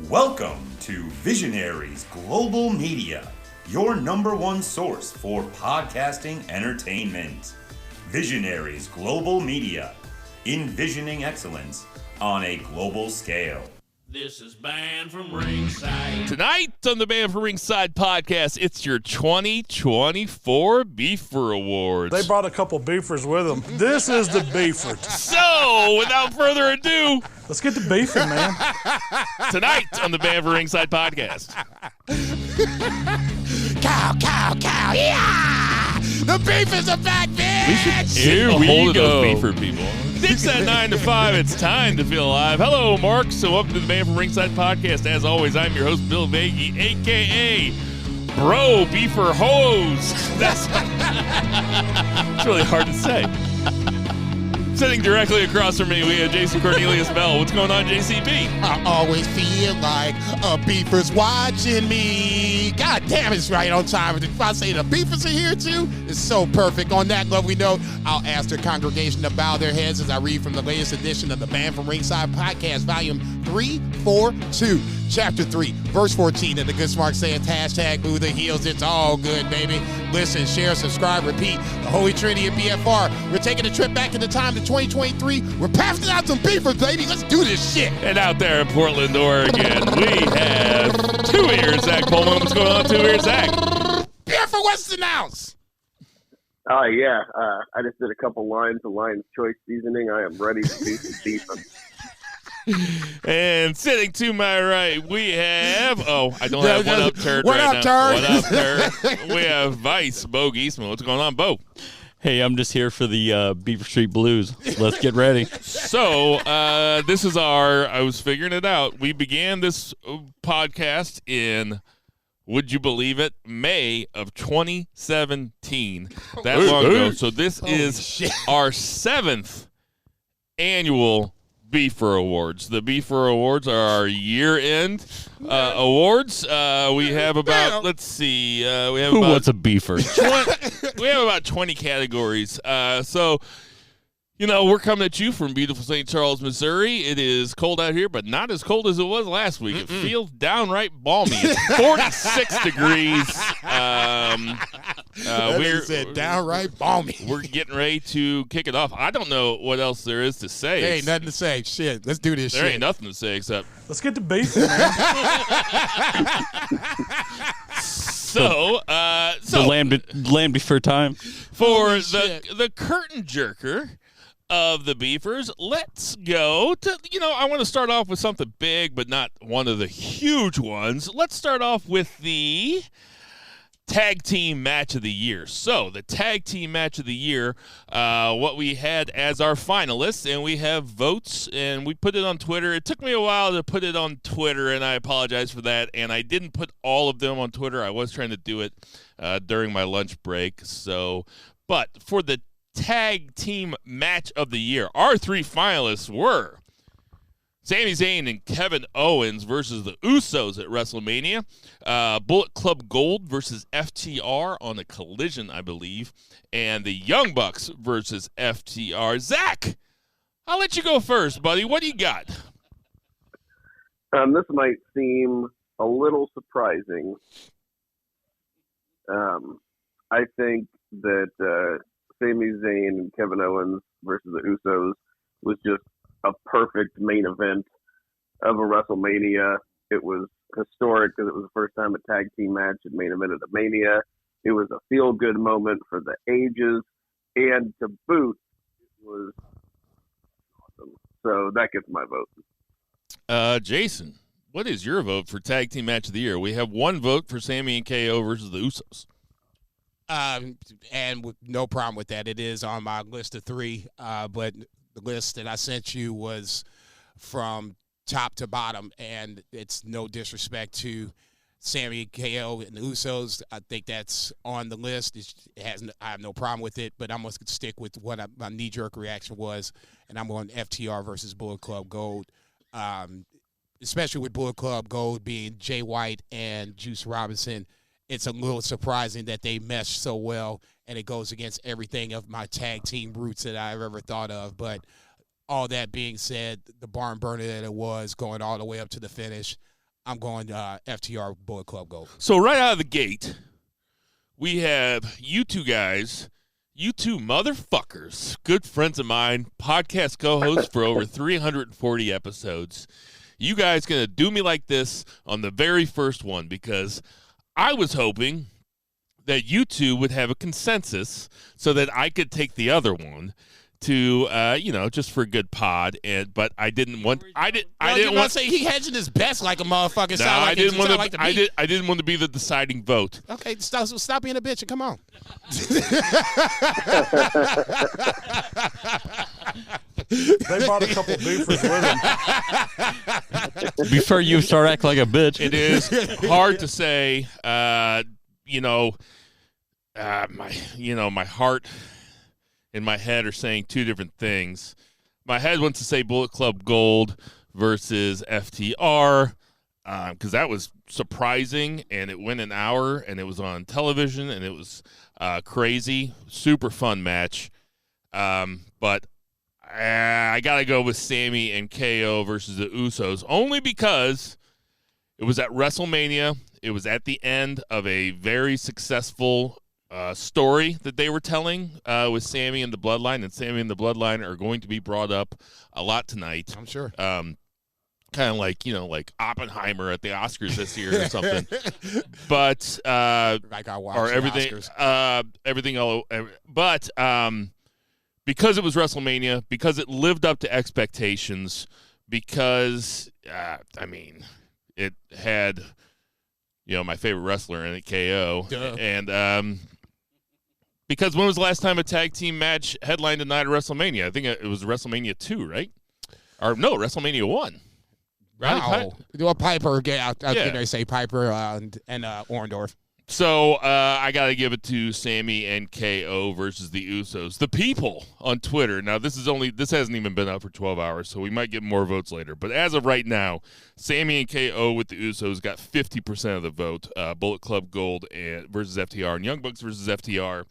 Welcome to Visionaries Global Media, your number one source for podcasting entertainment. Visionaries Global Media, envisioning excellence on a global scale. This is Banned from Ringside. Tonight on the Banned from Ringside podcast, it's your 2024 Beefer Awards. They brought a couple beefers with them. This is the beefer. So, without further ado, let's get the beefing, man. Tonight on the Banned from Ringside podcast. Cow, yeah! The beef is a back, bitch! Here we go. Beefer people. It's at 9 to 5. It's time to feel alive. Hello, Mark. So welcome to the Banned from Ringside podcast. As always, I'm your host, Bill Vagey, a.k.a. Bro Beefer Hose. That's it's really hard to say. Sitting directly across from me, we have Jason Cornelius Bell. What's going on, JCB? I always feel like a beefer's watching me. God damn, it's right on time. If I say the beefers are here too, it's so perfect. On that lovely note, I'll ask the congregation to bow their heads as I read from the latest edition of the Banned from Ringside podcast, volume 342, chapter 3, verse 14. And the good smart saying, hashtag boo the heels. It's all good, baby. Listen, share, subscribe, repeat. The Holy Trinity of BFR. We're taking a trip back into time to 2023. We're passing out some beefers, baby. Let's do this shit. And out there in Portland, Oregon, we have two-ear Zach Pullman. What's going on, two-ear Zach? Beefer, what's announced? Yeah. I just did a couple lines of Lion's Choice seasoning. I am ready to do some beef. And sitting to my right, we have, I don't have one up turd What right up, now. turd? What up, turd? We have Vice, Bo Geisman. What's going on, Bo? Hey, I'm just here for the Beaver Street Blues. Let's get ready. So, this is I was figuring it out. We began this podcast in, would you believe it, May of 2017. That long ago. So this is our 7th annual Beefer Awards. The Beefer Awards are our year-end awards. We have about, let's see, we have Who about wants a beefer? we have about 20 categories. So, we're coming at you from beautiful St. Charles, Missouri. It is cold out here, but not as cold as it was last week. It feels downright balmy. It's 46 degrees. We're downright balmy. We're getting ready to kick it off. I don't know what else there is to say. There ain't nothing to say. Shit, let's do this There shit. ain't nothing to say except. Let's get the beefing, man. So the land before time. For the curtain jerker of the Beefers, let's go to, I want to start off with something big, but not one of the huge ones. Let's start off with the Tag Team Match of the Year. So, the Tag Team Match of the Year, what we had as our finalists, and we have votes, and we put it on Twitter. It took me a while to put it on Twitter, and I apologize for that, and I didn't put all of them on Twitter. I was trying to do it during my lunch break. But for the Tag Team Match of the Year, our 3 finalists were Sami Zayn and Kevin Owens versus the Usos at WrestleMania. Bullet Club Gold versus FTR on a Collision, I believe. And the Young Bucks versus FTR. Zach, I'll let you go first, buddy. What do you got? This might seem a little surprising. I think that Sami Zayn and Kevin Owens versus the Usos was just a perfect main event of a WrestleMania. It was historic because it was the first time a tag team match had main evented a Mania. It was a feel-good moment for the ages, and to boot, it was awesome. So that gets my vote. Jason, what is your vote for Tag Team Match of the Year? We have one vote for Sami and KO versus the Usos. And with no problem with that. It is on my list of 3, but the list that I sent you was from top to bottom, and it's no disrespect to Sami, KO, and the Usos. I think that's on the list. I have no problem with it, but I'm going to stick with what my knee-jerk reaction was, and I'm going FTR versus Bullet Club Gold, especially with Bullet Club Gold being Jay White and Juice Robinson. It's a little surprising that they mesh so well, and it goes against everything of my tag team roots that I've ever thought of. But all that being said, the barn burner that it was going all the way up to the finish, I'm going FTR Bullet Club Gold. So right out of the gate, we have you two guys, you two motherfuckers, good friends of mine, podcast co-hosts for over 340 episodes. You guys going to do me like this on the very first one because I was hoping that you two would have a consensus so that I could take the other one to just for a good pod, but I didn't want I didn't want to say he hedging his bets like a motherfucker. No, I didn't want to. I didn't want to be the deciding vote. Okay, stop being a bitch and come on. They brought a couple beefers with them. Before you start acting like a bitch. It is hard to say. My heart and my head are saying two different things. My head wants to say Bullet Club Gold versus FTR because that was surprising, and it went an hour, and it was on television, and it was crazy, super fun match. But I got to go with Sammy and KO versus the Usos, only because it was at WrestleMania. It was at the end of a very successful story that they were telling with Sammy and the Bloodline, and Sammy and the Bloodline are going to be brought up a lot tonight. I'm sure. Kind of like Oppenheimer at the Oscars this year or something. But like I watched or everything, but because it was WrestleMania, because it lived up to expectations, because it had my favorite wrestler in it, KO, and because when was the last time a tag team match headlined a night at WrestleMania? I think it was WrestleMania 2, right? Or no, WrestleMania 1. Wow. Well, Piper, I was going to say Piper and Orndorff. So I got to give it to Sammy and KO versus the Usos. The people on Twitter. Now, this hasn't even been up for 12 hours, so we might get more votes later. But as of right now, Sammy and KO with the Usos got 50% of the vote. Bullet Club Gold versus FTR and Young Bucks versus FTR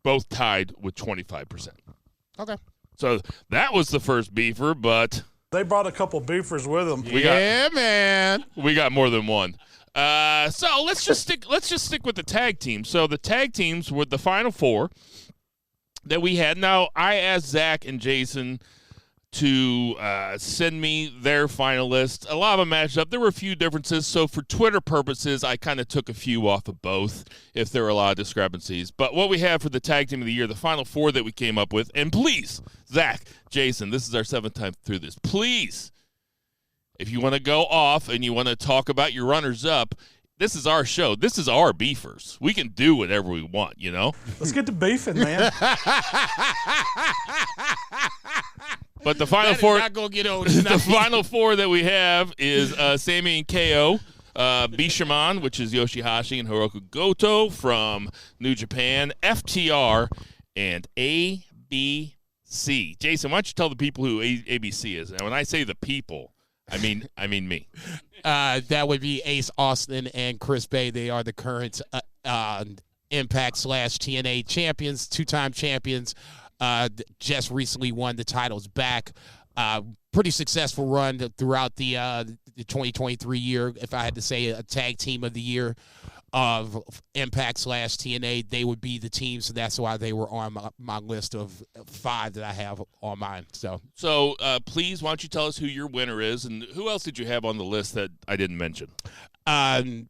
both tied with 25%. Okay. So that was the first beefer, but They brought a couple beefers with them. Man. We got more than one. So let's just stick with the tag team. So the tag teams were the final four that we had. Now I asked Zach and Jason to send me their finalists. A lot of them matched up. There were a few differences. So for Twitter purposes, I kind of took a few off of both if there were a lot of discrepancies. But what we have for the tag team of the year, the final four that we came up with, and please, Zach, Jason, this is our 7th time through this. Please, if you want to go off and you want to talk about your runners-up, this is our show. This is our beefers. We can do whatever we want, you know? Let's get to beefing, man. But the final four, not gonna get old the final four that we have is Sammy and KO, Bishamon, which is Yoshihashi, and Hirooki Goto from New Japan, FTR, and ABC. Jason, why don't you tell the people who ABC is? And when I say the people, I mean me. That would be Ace Austin and Chris Bay. They are the current Impact/TNA champions, 2-time champions. Just recently won the titles back. Pretty successful run throughout the 2023 year. If I had to say a tag team of the year of Impact/TNA, they would be the team. So that's why they were on my list of 5 that I have on mine. So please, why don't you tell us who your winner is, and who else did you have on the list that I didn't mention? I'll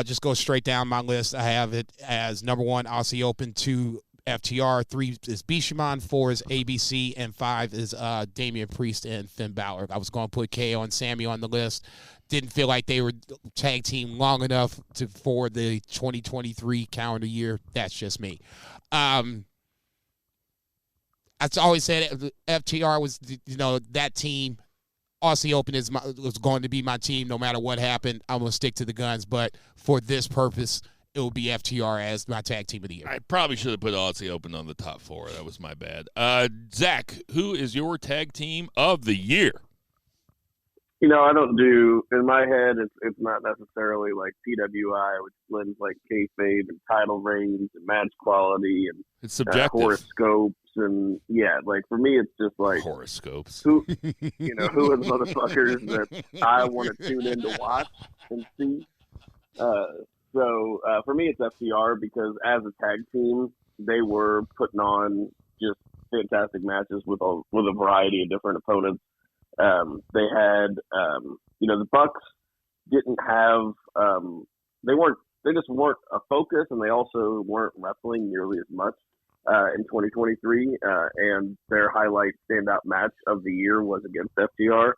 just go straight down my list. I have it as number 1, Aussie Open, 2, FTR, 3 is Bishamon, 4 is ABC, and 5 is Damian Priest and Finn Balor. I was going to put KO and Sammy on the list. Didn't feel like they were tag team long enough for the 2023 calendar year. That's just me. I always said FTR was, that team. Aussie Open was going to be my team no matter what happened. I'm going to stick to the guns, but for this purpose, it will be FTR as my tag team of the year. I probably should have put Aussie Open on the top 4. That was my bad. Zach, who is your tag team of the year? I don't do, in my head, it's not necessarily like PWI, which blends like kayfabe and title reigns and match quality and It's subjective. horoscopes and like for me, it's just like horoscopes. Who are the motherfuckers that I want to tune in to watch and see? So for me, it's FTR because as a tag team, they were putting on just fantastic matches with a variety of different opponents. They had, the Bucks didn't have, they just weren't a focus, and they also weren't wrestling nearly as much in 2023. And their highlight standout match of the year was against FTR.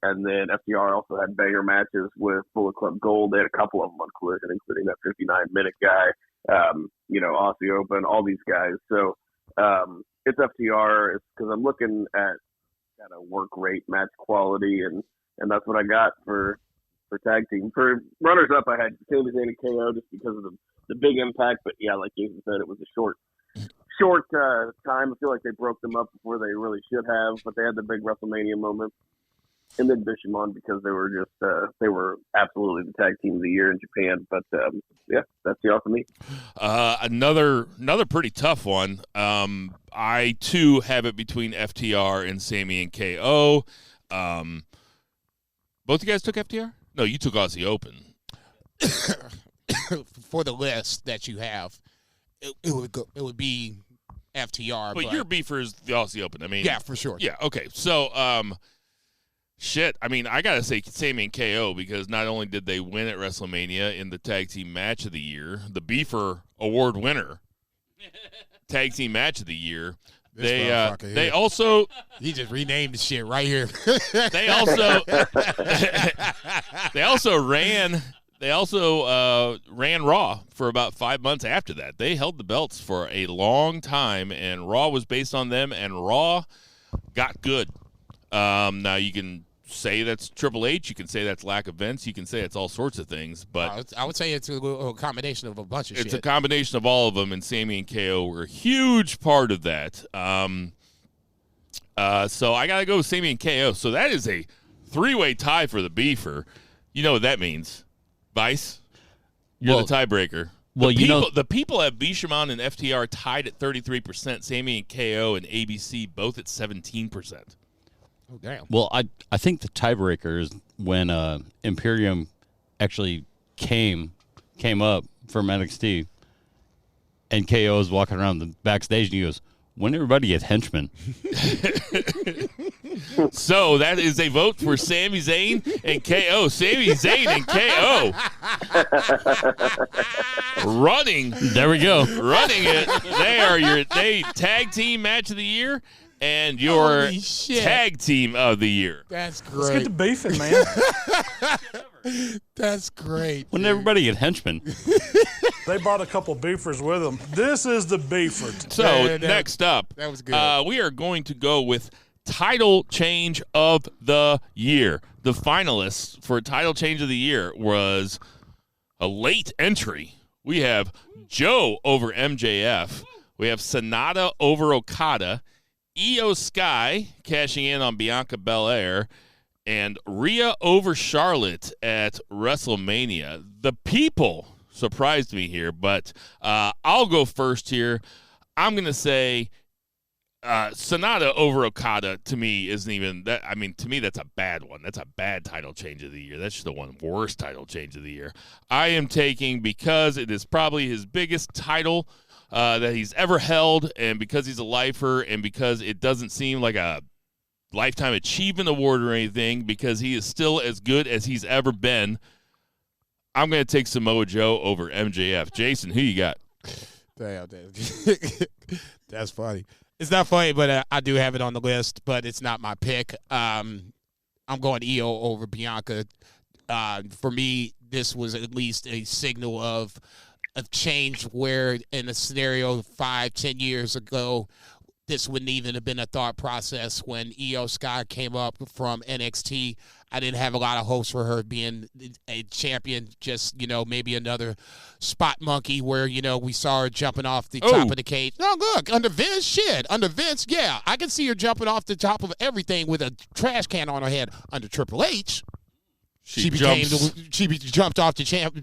And then FTR also had banger matches with Bullet Club Gold. They had a couple of them on Collision, including that 59-minute guy, Aussie Open, all these guys. So it's FTR. It's because I'm looking at kind of work rate, match quality, and that's what I got for tag team. For runners up, I had Sami Zayn and KO just because of the big impact. But yeah, like Jason said, it was a short time. I feel like they broke them up before they really should have. But they had the big WrestleMania moment. And then Bishamon because they were just they were absolutely the tag team of the year in Japan. But that's the all for me. Another pretty tough one. I too have it between FTR and Sami and KO. Both you guys took FTR? No, you took Aussie Open. For the list that you have, it would be FTR. But your beefer is the Aussie Open. I mean, yeah, for sure. Yeah. Okay. So, shit. I mean, I gotta say Sami and KO because not only did they win at WrestleMania in the Tag Team Match of the Year, the Beefer Award winner, Tag Team Match of the Year. They also he just renamed the shit right here. They also ran Raw for about 5 months after that. They held the belts for a long time, and Raw was based on them, and Raw got good. Now you can say that's Triple H, you can say that's lack of Vince, you can say it's all sorts of things, but I would say it's a combination of a bunch of shit. It's a combination of all of them, and Sami and KO were a huge part of that. So I gotta go with Sami and KO. So that is a 3-way tie for the beefer. You know what that means, Vice? You're the tiebreaker. Well, the people have Bishamon and FTR tied at 33%. Sami and KO and ABC both at 17%. Oh, damn. Well, I think the tiebreaker is when Imperium actually came up from NXT, and KO is walking around the backstage, and he goes, "When everybody get henchmen." So that is a vote for Sami Zayn and KO. Sami Zayn and KO running. There we go. Running it. They are your tag team match of the year and your tag team of the year. That's great. Let's get to beefing, man. That's great. When everybody get henchmen. They brought a couple beefers with them. This is the beefer. So next up, that was good. We are going to go with title change of the year. The finalists for title change of the year was a late entry. We have Joe over MJF. We have Sonata over Okada. Io Sky cashing in on Bianca Belair. And Rhea over Charlotte at WrestleMania. The people surprised me here, but I'll go first here. I'm going to say Sonata over Okada to me isn't even that. I mean, to me, that's a bad one. That's a bad title change of the year. That's just the one worst title change of the year. I am taking, because it is probably his biggest title that he's ever held, and because he's a lifer, and because it doesn't seem like a Lifetime Achievement Award or anything, because he is still as good as he's ever been. I'm going to take Samoa Joe over MJF. Jason, who you got? Damn. That's funny. It's not funny, but I do have it on the list, but it's not my pick. I'm going Io over Bianca. For me, this was at least a signal of change where in a scenario 5-10 years ago, this wouldn't even have been a thought process. When Io Sky came up from NXT, I didn't have a lot of hopes for her being a champion, just, maybe another spot monkey where, we saw her jumping off the top of the cage. No, look, under Vince, yeah, I can see her jumping off the top of everything with a trash can on her head. Under Triple H, She jumped off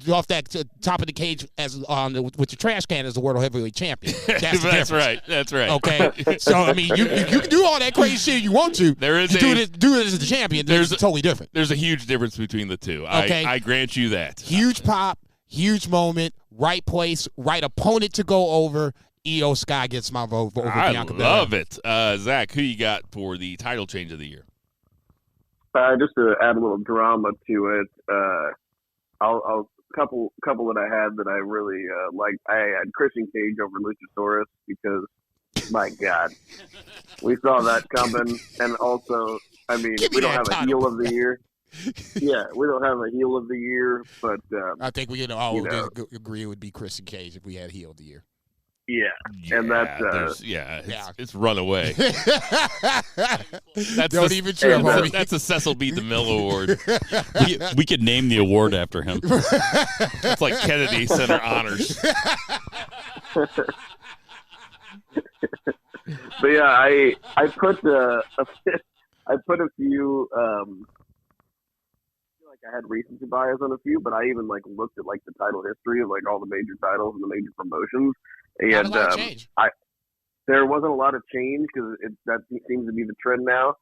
off that top of the cage with the trash can as the world heavyweight champion. That's right. That's right. Okay, so I mean, you can do all that crazy shit you want to. Do it as the champion. There's totally different. There's a huge difference between the two. Okay, I grant you that. Huge pop, huge moment, right place, right opponent to go over. Io Sky gets my vote over Bianca Belair. I love it. Zach, who you got for the title change of the year? Just to add a little drama to it, I'll couple that I had that I really liked. I had Christian Cage over Luchasaurus because, my God, we saw that coming. And also, I mean, we don't have a heel of the year. Yeah, we don't have a heel of the year, but I think we can all agree it would be Christian Cage if we had heel of the year. Yeah, and that's it's runaway. Don't even trip. That's a Cecil B. DeMille award. We could name the award after him. It's like Kennedy Center honors. But yeah, I put a few. I feel like I had recency bias on a few, but I even looked at the title history of all the major titles and the major promotions. And there wasn't a lot of change because that seems to be the trend now.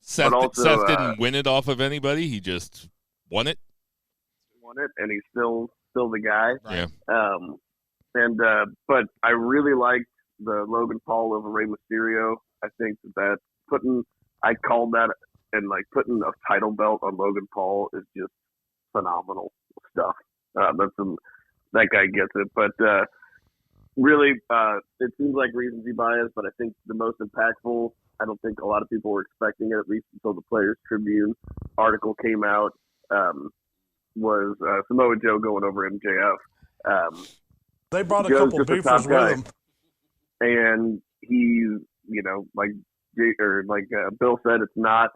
Seth didn't win it off of anybody; he just won it. And he's still the guy. Right. Yeah. But I really liked the Logan Paul over Rey Mysterio. I think that I called that, and putting a title belt on Logan Paul is just phenomenal stuff. That guy gets it, but. Really, it seems like recency bias, but I think the most impactful, I don't think a lot of people were expecting it, at least until the Players Tribune article came out, was Samoa Joe going over MJF. They brought a couple beefers with him. And he's, like Bill said, it's not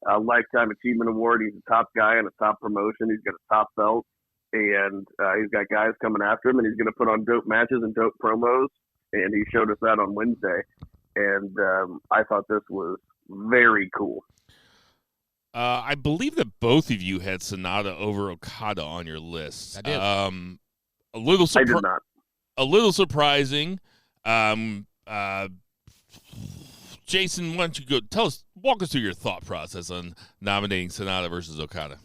a lifetime achievement award. He's a top guy in a top promotion. He's got a top belt. And he's got guys coming after him, and he's going to put on dope matches and dope promos. And he showed us that on Wednesday. And I thought this was very cool. I believe that both of you had Sonata over Okada on your list. I did. I did not. A little surprising. Jason, why don't you walk us through your thought process on nominating Sonata versus Okada?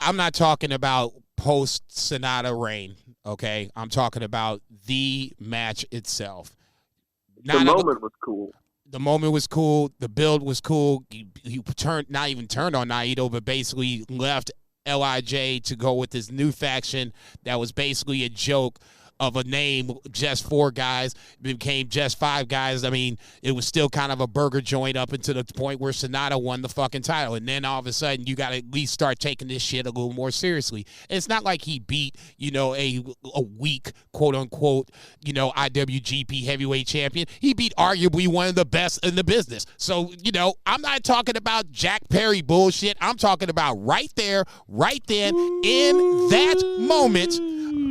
I'm not talking about post-Sonata reign, okay? I'm talking about the match itself. The moment was cool. The moment was cool. The build was cool. He not even turned on Naito, but basically left LIJ to go with this new faction that was basically a joke of a name, just 4 guys, became just 5 guys. I mean, it was still kind of a burger joint up until the point where Sonata won the fucking title. And then all of a sudden, you got to at least start taking this shit a little more seriously. And it's not like he beat, a weak, quote unquote, IWGP heavyweight champion. He beat arguably one of the best in the business. So, I'm not talking about Jack Perry bullshit. I'm talking about right there, right then, in that moment.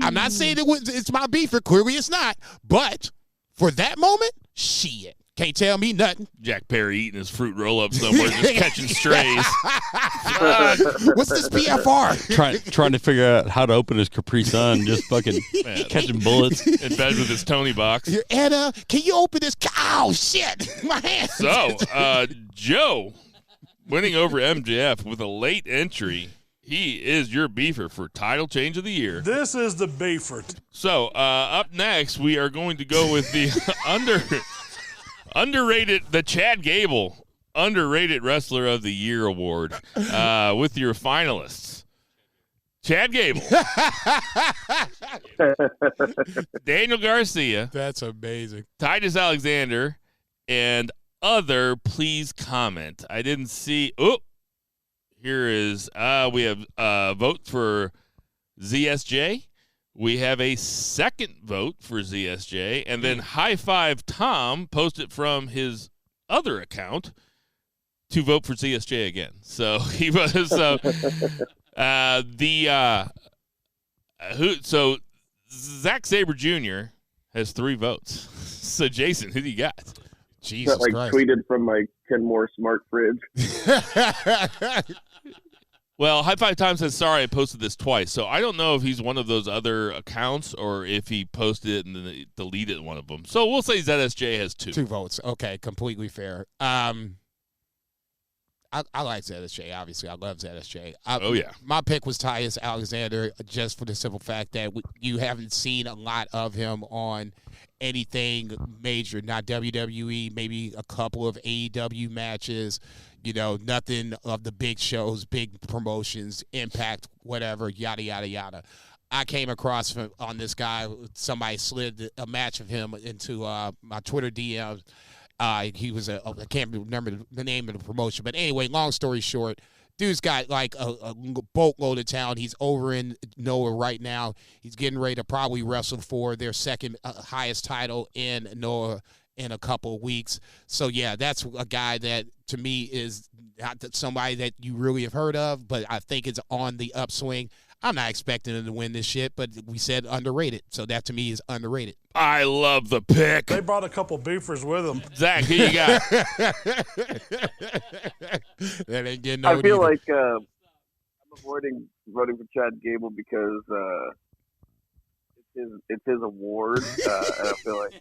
I'm not saying it's my beef, clearly it's not, but for that moment, shit. Can't tell me nothing. Jack Perry eating his fruit roll-up somewhere, just catching strays. What's this PFR? Trying to figure out how to open his Capri Sun, just fucking catching bullets. In bed with his Tony box. Anna, can you open this? Oh, shit. My hands. So, Joe, winning over MJF with a late entry. He is your beefer for title change of the year. This is the beefer. So, up next, we are going to go with the underrated, the Chad Gable Underrated Wrestler of the Year award with your finalists. Chad Gable. Daniel Garcia. That's amazing. Titus Alexander. And other, please comment. I didn't see. Oh. Here is, we have a vote for ZSJ. We have a second vote for ZSJ. And then High Five Tom posted from his other account to vote for ZSJ again. So he was, so Zack Sabre Jr. has 3 votes. So Jason, who do you got? Jesus Christ. Tweeted from my Kenmore smart fridge. Well, High Five Time says, sorry, I posted this twice. So I don't know if he's one of those other accounts or if he posted it and then deleted one of them. So we'll say ZSJ has 2. 2 votes. Okay, completely fair. I like ZSJ, obviously. I love ZSJ. Oh, yeah. My pick was Tyus Alexander just for the simple fact that you haven't seen a lot of him on anything major, not WWE, maybe a couple of AEW matches, nothing of the big shows, big promotions, Impact, whatever, yada, yada, yada. I came across on this guy, somebody slid a match of him into my Twitter DMs. He was I can't remember the name of the promotion, but anyway, long story short, dude's got like a boatload of talent. He's over in Noah right now. He's getting ready to probably wrestle for their second highest title in Noah in a couple of weeks. So yeah, that's a guy that to me is not somebody that you really have heard of, but I think it's on the upswing. I'm not expecting him to win this shit, but we said underrated. So that to me is underrated. I love the pick. They brought a couple beefers with them. Zach, who you got? That ain't getting no I feel either. like I'm avoiding voting for Chad Gable because it's his award, and I feel like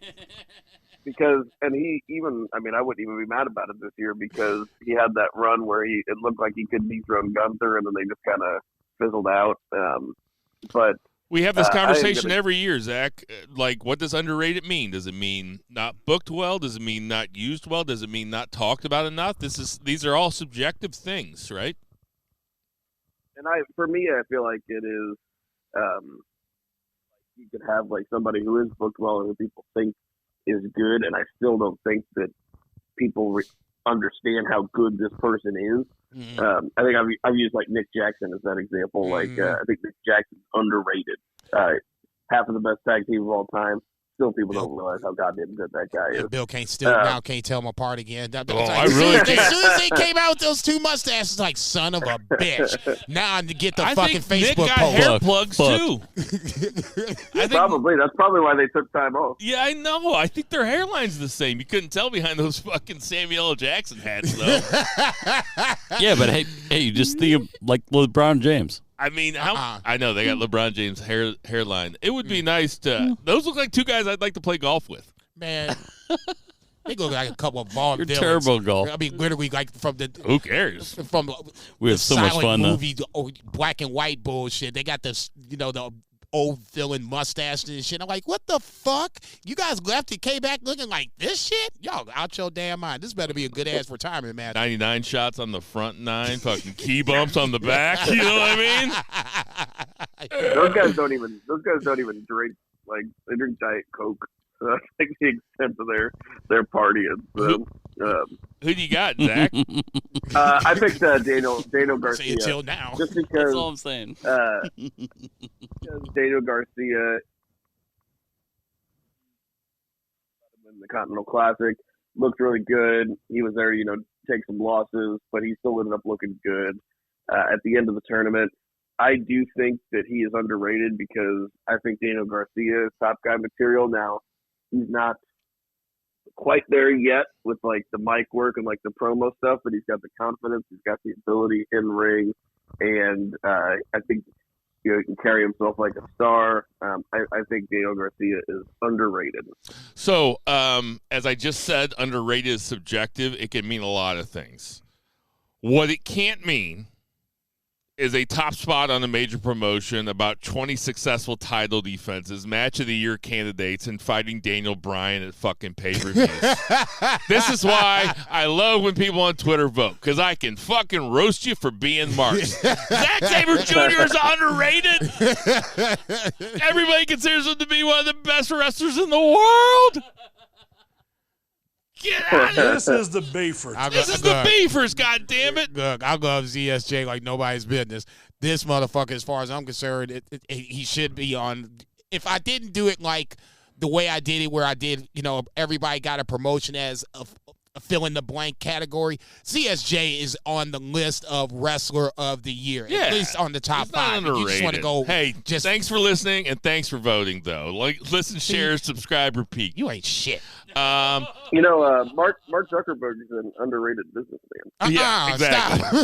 I wouldn't even be mad about it this year because he had that run where it looked like he could dethrone Gunther, and then they just kind of fizzled out. But we have this conversation every year, Zach. Like, what does underrated mean? Does it mean not booked well? Does it mean not used well? Does it mean not talked about enough? These are all subjective things, right? And for me, I feel like it is. You could have like somebody who is booked well and who people think is good, and I still don't think that people understand how good this person is. Mm-hmm. I think I've used like Nick Jackson as that example. Mm-hmm. I think Nick Jackson's underrated. Half of the best tag team of all time. Still, people don't realize how goddamn good that guy is. Bill can't tell them apart again. I really can't. As soon as they came out with those 2 mustaches, like son of a bitch. Now I get the fucking Facebook Nick got post. Hair plugs too. That's probably why they took time off. Yeah, I know. I think their hairline's the same. You couldn't tell behind those fucking Samuel L. Jackson hats, though. Yeah, but hey, you just think of like LeBron James. I mean, I know they got LeBron James' hairline. It would be nice to. Those look like 2 guys I'd like to play golf with. Man, they look like a couple of Vaughn You're villains. terrible golf. I mean, literally, like from the. Who cares? From we have the so much silent fun movie, black and white bullshit. They got this, the old villain mustache and shit. I'm like, what the fuck? You guys left and came back looking like this shit? Y'all out your damn mind. This better be a good ass retirement match. 99 shots on the front 9, fucking key bumps on the back. You know what I mean? Those guys don't even drink. Like, they drink Diet Coke. So that's like the extent of their partying. So, who do you got, Zach? I picked Daniel Garcia. Until now. Just because, that's all I'm saying. Because Daniel Garcia in the Continental Classic looked really good. He was there, take some losses, but he still ended up looking good at the end of the tournament. I do think that he is underrated because I think Daniel Garcia is top guy material. Now, he's not quite there yet with like the mic work and like the promo stuff, but he's got the confidence, he's got the ability in ring, and I think he can carry himself like a star. I think Daniel Garcia is underrated. So, as I just said, underrated is subjective. It can mean a lot of things. What it can't mean is a top spot on a major promotion, about 20 successful title defenses, match of the year candidates, and fighting Daniel Bryan at fucking pay-per-views. This is why I love when people on Twitter vote, because I can fucking roast you for being marks. Zack Sabre Jr. is underrated. Everybody considers him to be one of the best wrestlers in the world. Get out of here. This is the beefers. This is the beefers, goddammit. Look, I love ZSJ like nobody's business. This motherfucker, as far as I'm concerned, he should be on. If I didn't do it like the way I did it, where I did, everybody got a promotion as a fill-in-the-blank category, CSJ is on the list of Wrestler of the Year, at least on the top 5. Underrated. You just want to go. Hey, thanks for listening and thanks for voting, though. Listen, share, subscribe, repeat. You ain't shit. Mark Zuckerberg is an underrated businessman. Yeah, exactly.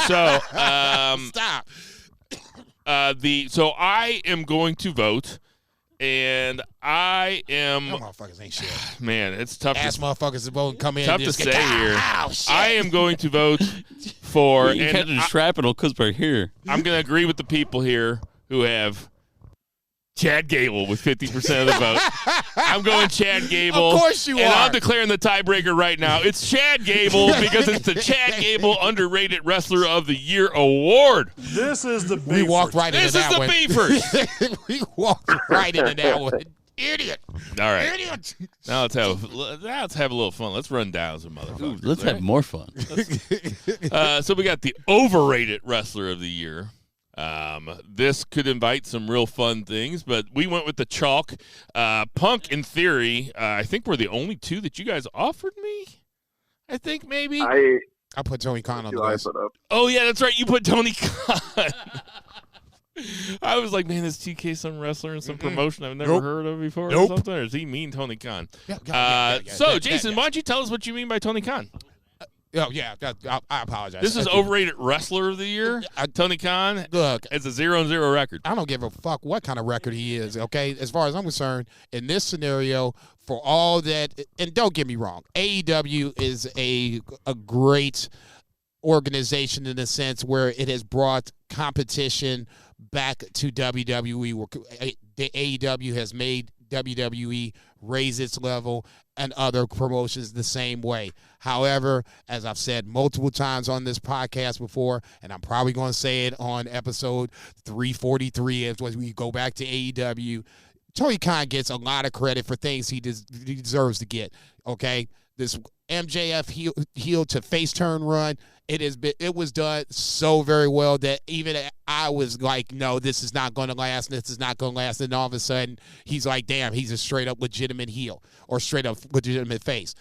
Stop. So I am going to vote, and I am. Them motherfuckers ain't shit. Man, it's tough. Ass motherfuckers that come in. Tough and just to get, say here. Oh, shit. I am going to vote for. You and catching shrapnel because we're here. I'm going to agree with the people here who have Chad Gable with 50% of the vote. I'm going Chad Gable. Of course you and are. I'm declaring the tiebreaker right now. It's Chad Gable because it's the Chad Gable Underrated Wrestler of the Year award. This is the We walked right into This is that the one. Beefers. We walked right into that one. Idiot. All right. Idiot. Now let's have a little fun. Let's run down some motherfuckers. Let's have more fun. So we got the Overrated Wrestler of the Year. This could invite some real fun things, but we went with the chalk. Punk, in theory, I think we're the only two that you guys offered me. I think maybe. I put Tony Khan on the list. put up. Oh yeah, that's right. You put Tony Khan. I was like, man, is TK some wrestler in some promotion I've never heard of before or something? Or is he mean Tony Khan? So, Jason, why don't you tell us what you mean by Tony Khan? Oh, yeah. I apologize. This is Overrated Wrestler of the Year. Tony Khan. Look, it's a 0-0 record. I don't give a fuck what kind of record he is, okay? As far as I'm concerned, in this scenario, for all that, and don't get me wrong, AEW is a great organization in the sense where it has brought competition back to WWE. The AEW has made WWE raise its level and other promotions the same way. However, as I've said multiple times on this podcast before, and I'm probably going to say it on episode 343 as we go back to AEW, Tony Khan gets a lot of credit for things he deserves to get, okay? This MJF heel to face turn run, it was done so very well that even I was like, no, this is not going to last. This is not going to last. And all of a sudden, he's like, damn, he's a straight up legitimate heel or straight up legitimate face.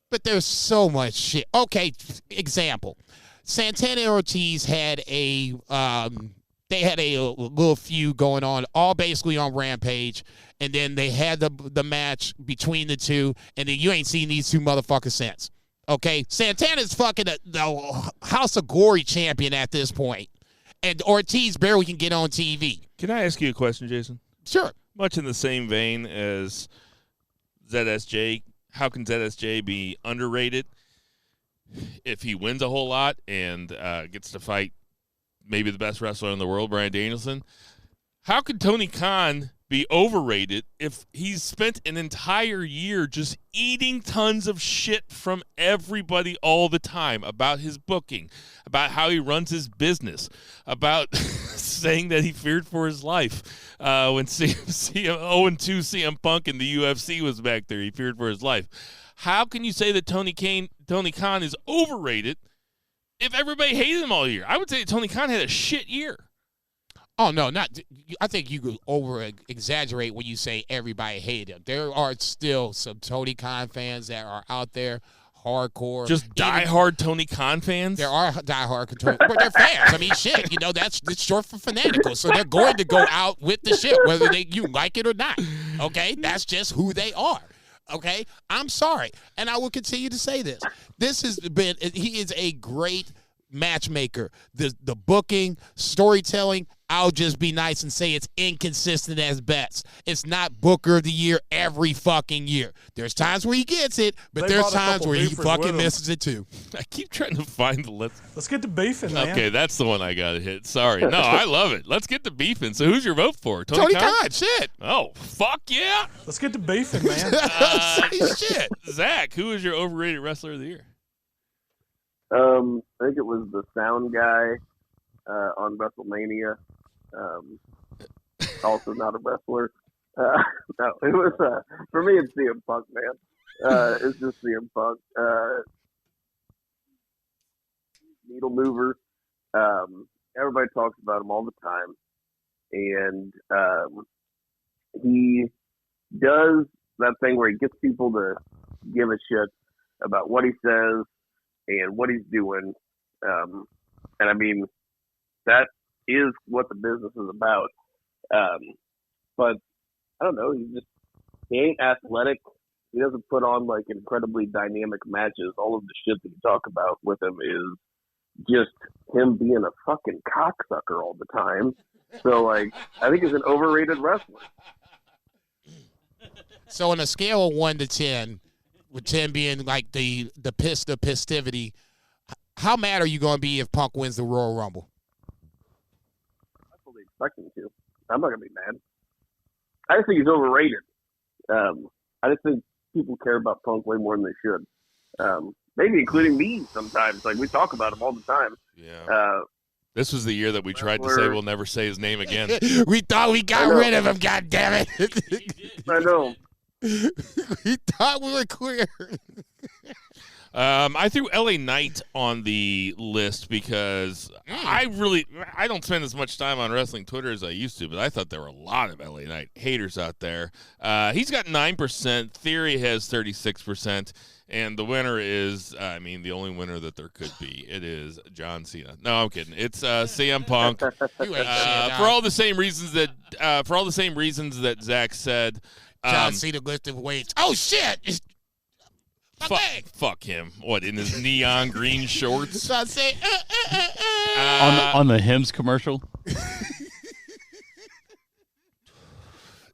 But there's so much shit. Okay, example. Santana and Ortiz had a little feud going on, all basically on Rampage, and then they had the match between the two, and then you ain't seen these two motherfuckers since. Okay, Santana's fucking the House of Glory champion at this point, and Ortiz barely can get on TV. Can I ask you a question, Jason? Sure. Much in the same vein as ZSJ, how can ZSJ be underrated if he wins a whole lot and gets to fight maybe the best wrestler in the world, Bryan Danielson? How could Tony Khan be overrated if he's spent an entire year just eating tons of shit from everybody all the time about his booking, about how he runs his business, about saying that he feared for his life when 0-2 CM Punk in the UFC was back there. He feared for his life. How can you say that Tony Khan is overrated if everybody hated him all year? I would say Tony Khan had a shit year. Oh, no, not. I think you could over-exaggerate when you say everybody hated him. There are still some Tony Khan fans that are out there, hardcore. Just die-hard Tony Khan fans? There are die-hard Tony, but they're fans. I mean, shit, it's short for fanatical. So they're going to go out with the shit, whether you like it or not. Okay? That's just who they are. Okay? I'm sorry. And I will continue to say this. He is a great matchmaker. The booking, storytelling, I'll just be nice and say it's inconsistent as best. It's not Booker of the Year every fucking year. There's times where he gets it, but there's times where he fucking misses it too. I keep trying to find the list. Let's get to beefing, man. Okay, that's the one I got to hit. Sorry. No, I love it. Let's get to beefing. So who's your vote for? Tony Khan. Shit. Oh, fuck yeah. Let's get to beefing, man. Shit. Zach, who is your overrated wrestler of the year? I think it was the sound guy on WrestleMania. Also not a wrestler. No, it was for me. It's CM Punk, man. It's just CM Punk. Needle mover. Everybody talks about him all the time, and he does that thing where he gets people to give a shit about what he says and what he's doing. And I mean, that is what the business is about. But I don't know, he ain't athletic. He doesn't put on like incredibly dynamic matches. All of the shit that you talk about with him is just him being a fucking cocksucker all the time. So like, I think he's an overrated wrestler. So on a scale of 1 to 10, with 10 being like the festivity, how mad are you going to be if Punk wins the Royal Rumble? I'm fully expecting to. I'm not gonna be mad. I just think he's overrated. I just think people care about Punk way more than they should. Maybe including me sometimes. Like, we talk about him all the time. Yeah. This was the year that we tried to say we'll never say his name again. We thought we got rid of him, God damn it. I know. We thought we were clear. I threw LA Knight on the list because I don't spend as much time on wrestling Twitter as I used to, but I thought there were a lot of LA Knight haters out there. He's got 9%. Theory has 36%. And the winner is, the only winner that there could be. It is John Cena. No, I'm kidding. It's CM Punk. For all the same reasons that Zach said. John Cena lifted weights. Oh shit! Fuck him. What, in his neon green shorts? So I say, on the Hims commercial.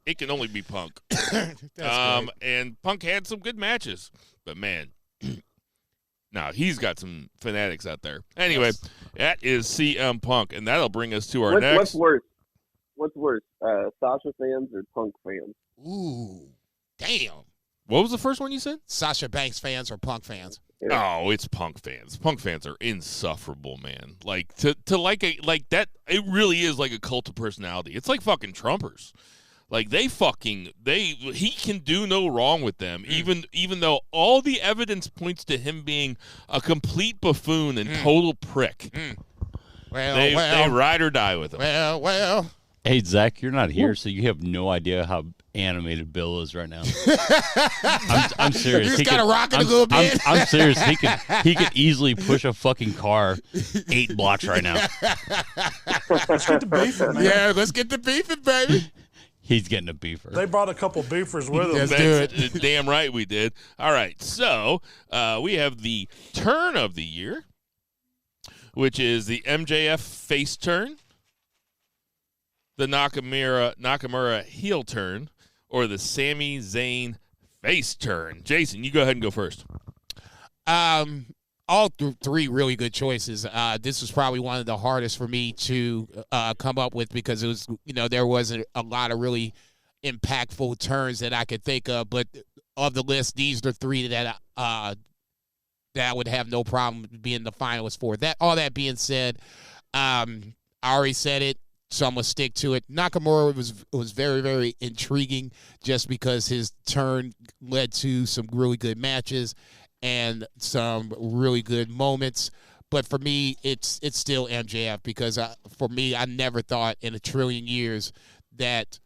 It can only be Punk. That's and Punk had some good matches, but man, now he's got some fanatics out there. Anyway, that is CM Punk, and that'll bring us to our next. What's worse, Sasha fans or Punk fans? Ooh, damn. What was the first one you said? Sasha Banks fans or Punk fans? Yeah. Oh, it's Punk fans. Punk fans are insufferable, man. Like to like that. It really is like a cult of personality. It's like fucking Trumpers. Like he can do no wrong with them, even though all the evidence points to him being a complete buffoon and total prick. Well, they ride or die with him. Well. Hey, Zach, you're not here, so you have no idea how animated Bill is right now. I'm serious. He's got to rock it a little bit. I'm serious. He could easily push a fucking car 8 blocks right now. Let's get the beefing, man. Yeah, let's get the beefing, baby. He's getting a beefer. They brought a couple beefers with them. Let's do it. Damn right we did. All right, so we have the turn of the year, which is the MJF face turn, the Nakamura heel turn, or the Sami Zayn face turn. Jason, you go ahead and go first. All three really good choices. This was probably one of the hardest for me to come up with because it was, there wasn't a lot of really impactful turns that I could think of. But of the list, these are three that I would have no problem being the finalists for. All that being said, I already said it, so I'm gonna stick to it. Nakamura was very, very intriguing just because his turn led to some really good matches and some really good moments. But for me, it's still MJF because for me, I never thought in a trillion years that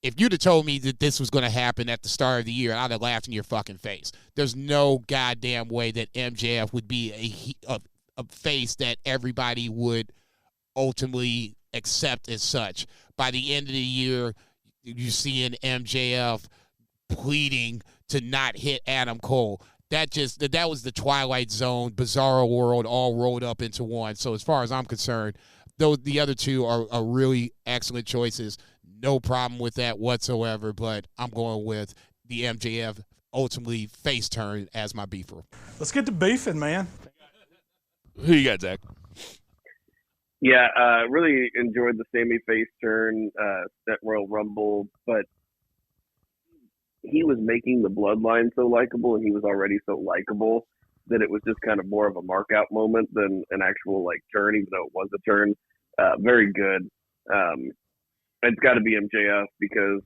if you'd have told me that this was going to happen at the start of the year, I'd have laughed in your fucking face. There's no goddamn way that MJF would be a face that everybody would ultimately accept as such. By the end of the year, you see an MJF pleading to not hit Adam Cole. That was the Twilight Zone, Bizarro World all rolled up into one. So as far as I'm concerned, the other two are really excellent choices. No problem with that whatsoever, but I'm going with the MJF ultimately face turn as my beefer. Let's get to beefing, man. Who you got, Zach? Yeah, really enjoyed the Sammy face turn at Royal Rumble, but he was making the bloodline so likable, and he was already so likable that it was just kind of more of a markout moment than an actual turn, even though it was a turn. Very good. It's got to be MJF because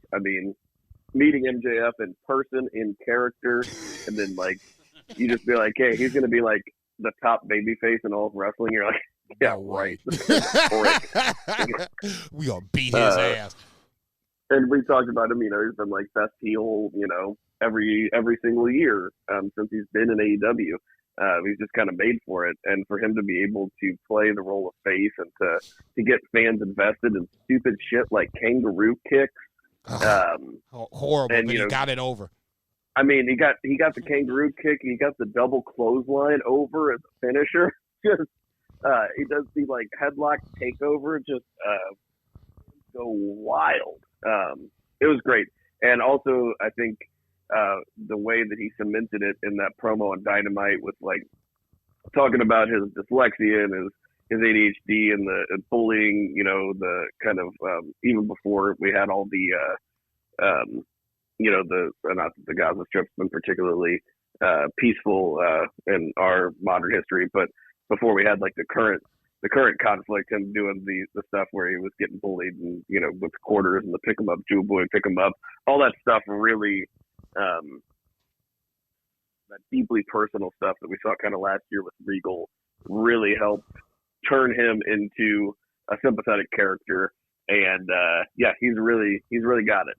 meeting MJF in person, in character, and then you just be like, hey, he's gonna be the top babyface in all of wrestling. You're like, yeah, right. We gonna beat his ass. And we talked about him, he's been best heel, every single year since he's been in AEW. He's just kind of made for it. And for him to be able to play the role of face and to get fans invested in stupid shit like kangaroo kicks. Horrible, and, but he got it over. I mean, he got the kangaroo kick. He got the double clothesline over as a finisher. Just he does the like headlock takeover. Just go wild. It was great, and also I think the way that he cemented it in that promo on Dynamite with like talking about his dyslexia and his ADHD and the bullying. You know, the kind of even before we had all the you know, not the Gaza Strip's been particularly peaceful in our modern history, but before we had like the current conflict, him doing the stuff where he was getting bullied and, you know, with quarters and the pick him up, Jew boy, pick him up, all that stuff really, that deeply personal stuff that we saw kind of last year with Regal really helped turn him into a sympathetic character. And yeah, he's really got it.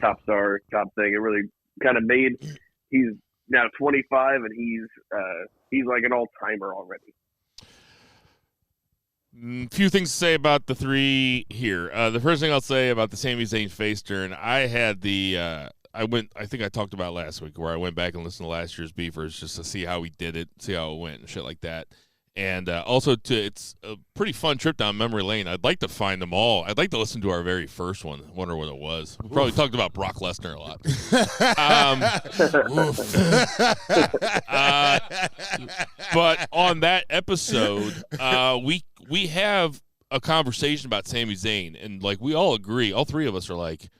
Top star, top thing. It really kind of made. He's now 25, and he's like an all-timer already. Few things to say about the three here. The first thing I'll say about the Sami Zayn face turn, I had the. I think I talked about last week where I went back and listened to last year's Beefers just to see how he did it, see how it went, and shit like that. And also, it's a pretty fun trip down memory lane. I'd like to find them all. I'd like to listen to our very first one. Wonder what it was. We probably talked about Brock Lesnar a lot. But on that episode, we have a conversation about Sami Zayn, and like we all agree, all three of us are like,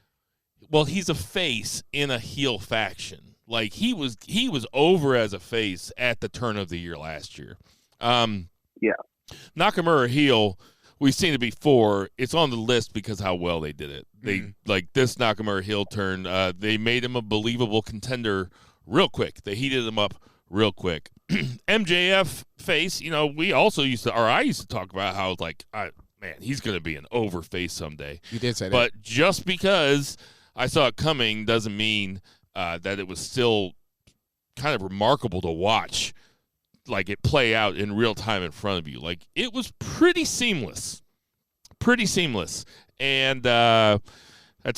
well, he's a face in a heel faction. Like he was over as a face at the turn of the year last year. Yeah. Nakamura heel, we've seen it before. It's on the list because how well they did it. They like this Nakamura heel turn. They made him a believable contender real quick. They heated him up real quick. MJF face, you know, I used to talk about how like, man, he's going to be an over face someday. You did say that. But just because I saw it coming doesn't mean that it was still kind of remarkable to watch. Like it play out in real time in front of you. Like it was pretty seamless, and that's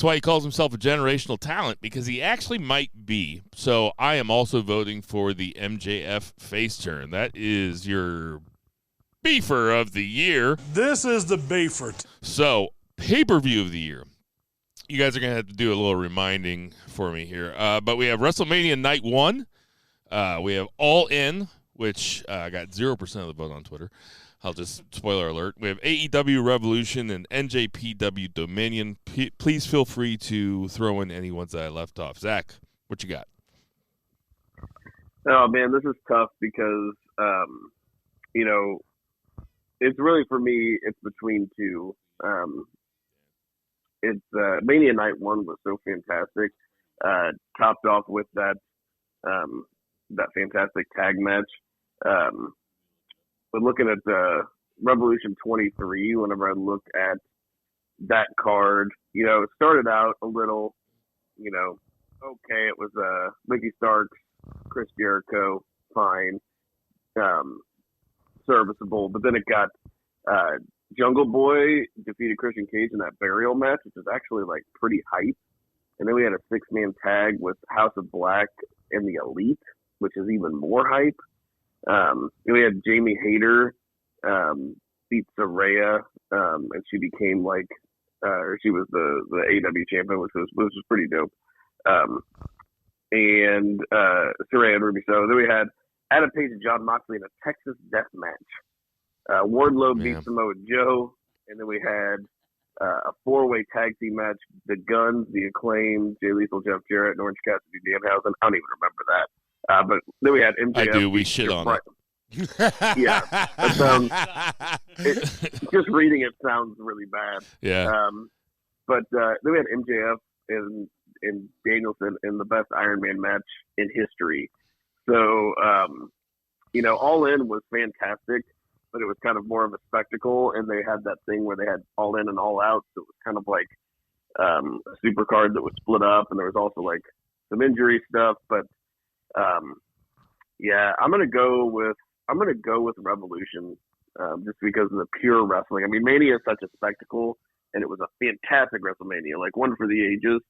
why he calls himself a generational talent, because he actually might be. So I am also voting for the MJF face turn. That is your beefer of the year. This is the beefer. So pay-per-view of the year. You guys are gonna have to do a little reminding for me here. But we have WrestleMania Night 1. We have All In, which got 0% of the vote on Twitter. I'll just, spoiler alert. We have AEW Revolution and NJPW Dominion. Please feel free to throw in any ones that I left off. Zach, what you got? Oh, man, this is tough because, you know, it's really, for me, it's between two. It's Mania Night 1 was so fantastic. Topped off with that fantastic tag match. But looking at the Revolution 23, whenever I look at that card, you know, it started out a little, you know, okay. It was Ricky Starks, Chris Jericho, fine, serviceable. But then it got Jungle Boy defeated Christian Cage in that burial match, which was actually like pretty hype. And then we had a 6-man tag with House of Black and the Elite, which is even more hype. We had Jamie Hayter beat Saraya, and she became like, she was the AEW champion, which was pretty dope. And Saraya and Ruby Soho. Then we had Adam Page and John Moxley in a Texas death match. Wardlow beat Samoa Joe, and then we had a 4-way tag team match: the Guns, the Acclaimed, Jay Lethal, Jeff Jarrett, and Orange Cassidy, Danhausen. I don't even remember that. But then we had MJF. I do. We shit on it. Yeah. Just reading it sounds really bad. Yeah. But then we had MJF and Danielson in the best Iron Man match in history. So, you know, All In was fantastic, but it was kind of more of a spectacle. And they had that thing where they had All In and All Out. So it was kind of like a super card that was split up. And there was also like some injury stuff. But yeah, I'm gonna go with Revolution, just because of the pure wrestling. I mean, Mania is such a spectacle, and it was a fantastic WrestleMania, like one for the ages.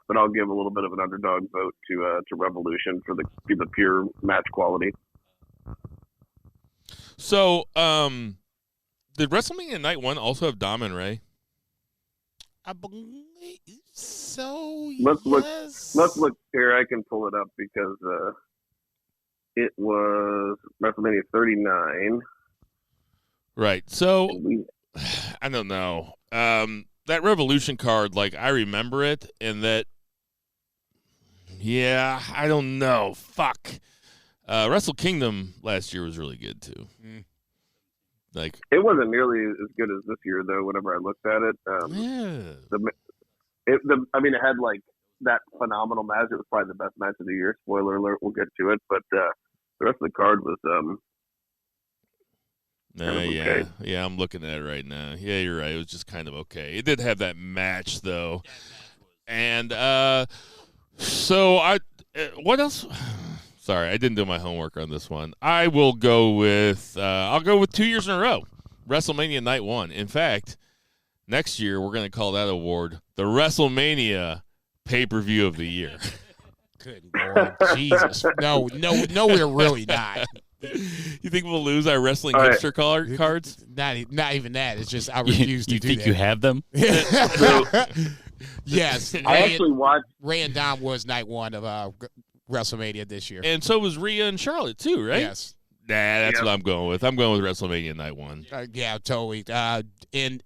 but I'll give a little bit of an underdog vote to Revolution for the pure match quality. So, did WrestleMania Night 1 also have Dom and Ray? I believe so. Let's yes. look here. I can pull it up because it was WrestleMania 39. Right. So, I don't know. That Revolution card, like, I remember it, and that, yeah, I don't know. Fuck. Wrestle Kingdom last year was really good, too. Like, it wasn't nearly as good as this year, though, whenever I looked at it. It had, like, that phenomenal match. It was probably the best match of the year. Spoiler alert, we'll get to it. But the rest of the card was okay. Yeah, I'm looking at it right now. Yeah, you're right. It was just kind of okay. It did have that match though, and so what else? Sorry, I didn't do my homework on this one. I will go with I'll go with 2 years in a row, WrestleMania Night 1. In fact, next year we're going to call that award the WrestleMania Pay-Per-View of the Year. Good Lord, Jesus! No, we're really not. You think we'll lose our wrestling hipster cards? Not even that. It's just I refuse to do that. You think you have them? Yes. I actually watched. Ray and Dom was Night 1 of WrestleMania this year. And so was Rhea and Charlotte too, right? Yes. Nah, that's what I'm going with. I'm going with WrestleMania Night 1. Yeah, totally. In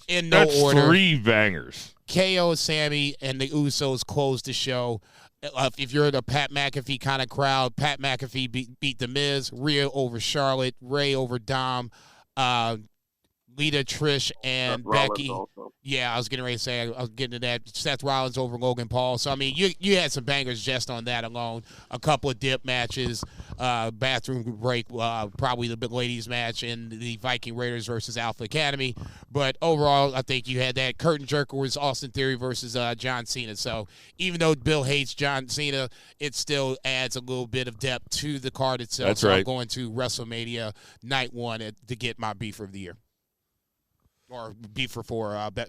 no that's order. 3 bangers. KO, Sammy, and the Usos closed the show. If you're the Pat McAfee kind of crowd, Pat McAfee beat The Miz, Rhea over Charlotte, Ray over Dom, Lita, Trish, and Becky. Yeah, I was getting ready to say, I was getting to that. Seth Rollins over Logan Paul. So, I mean, you had some bangers just on that alone. A couple of dip matches, bathroom break, probably the ladies match, and the Viking Raiders versus Alpha Academy. But overall, I think you had that. Curtain jerker was Austin Theory versus John Cena. So, even though Bill hates John Cena, it still adds a little bit of depth to the card itself. That's so right. I'm going to WrestleMania Night 1 to get my beef of the year. Or beef for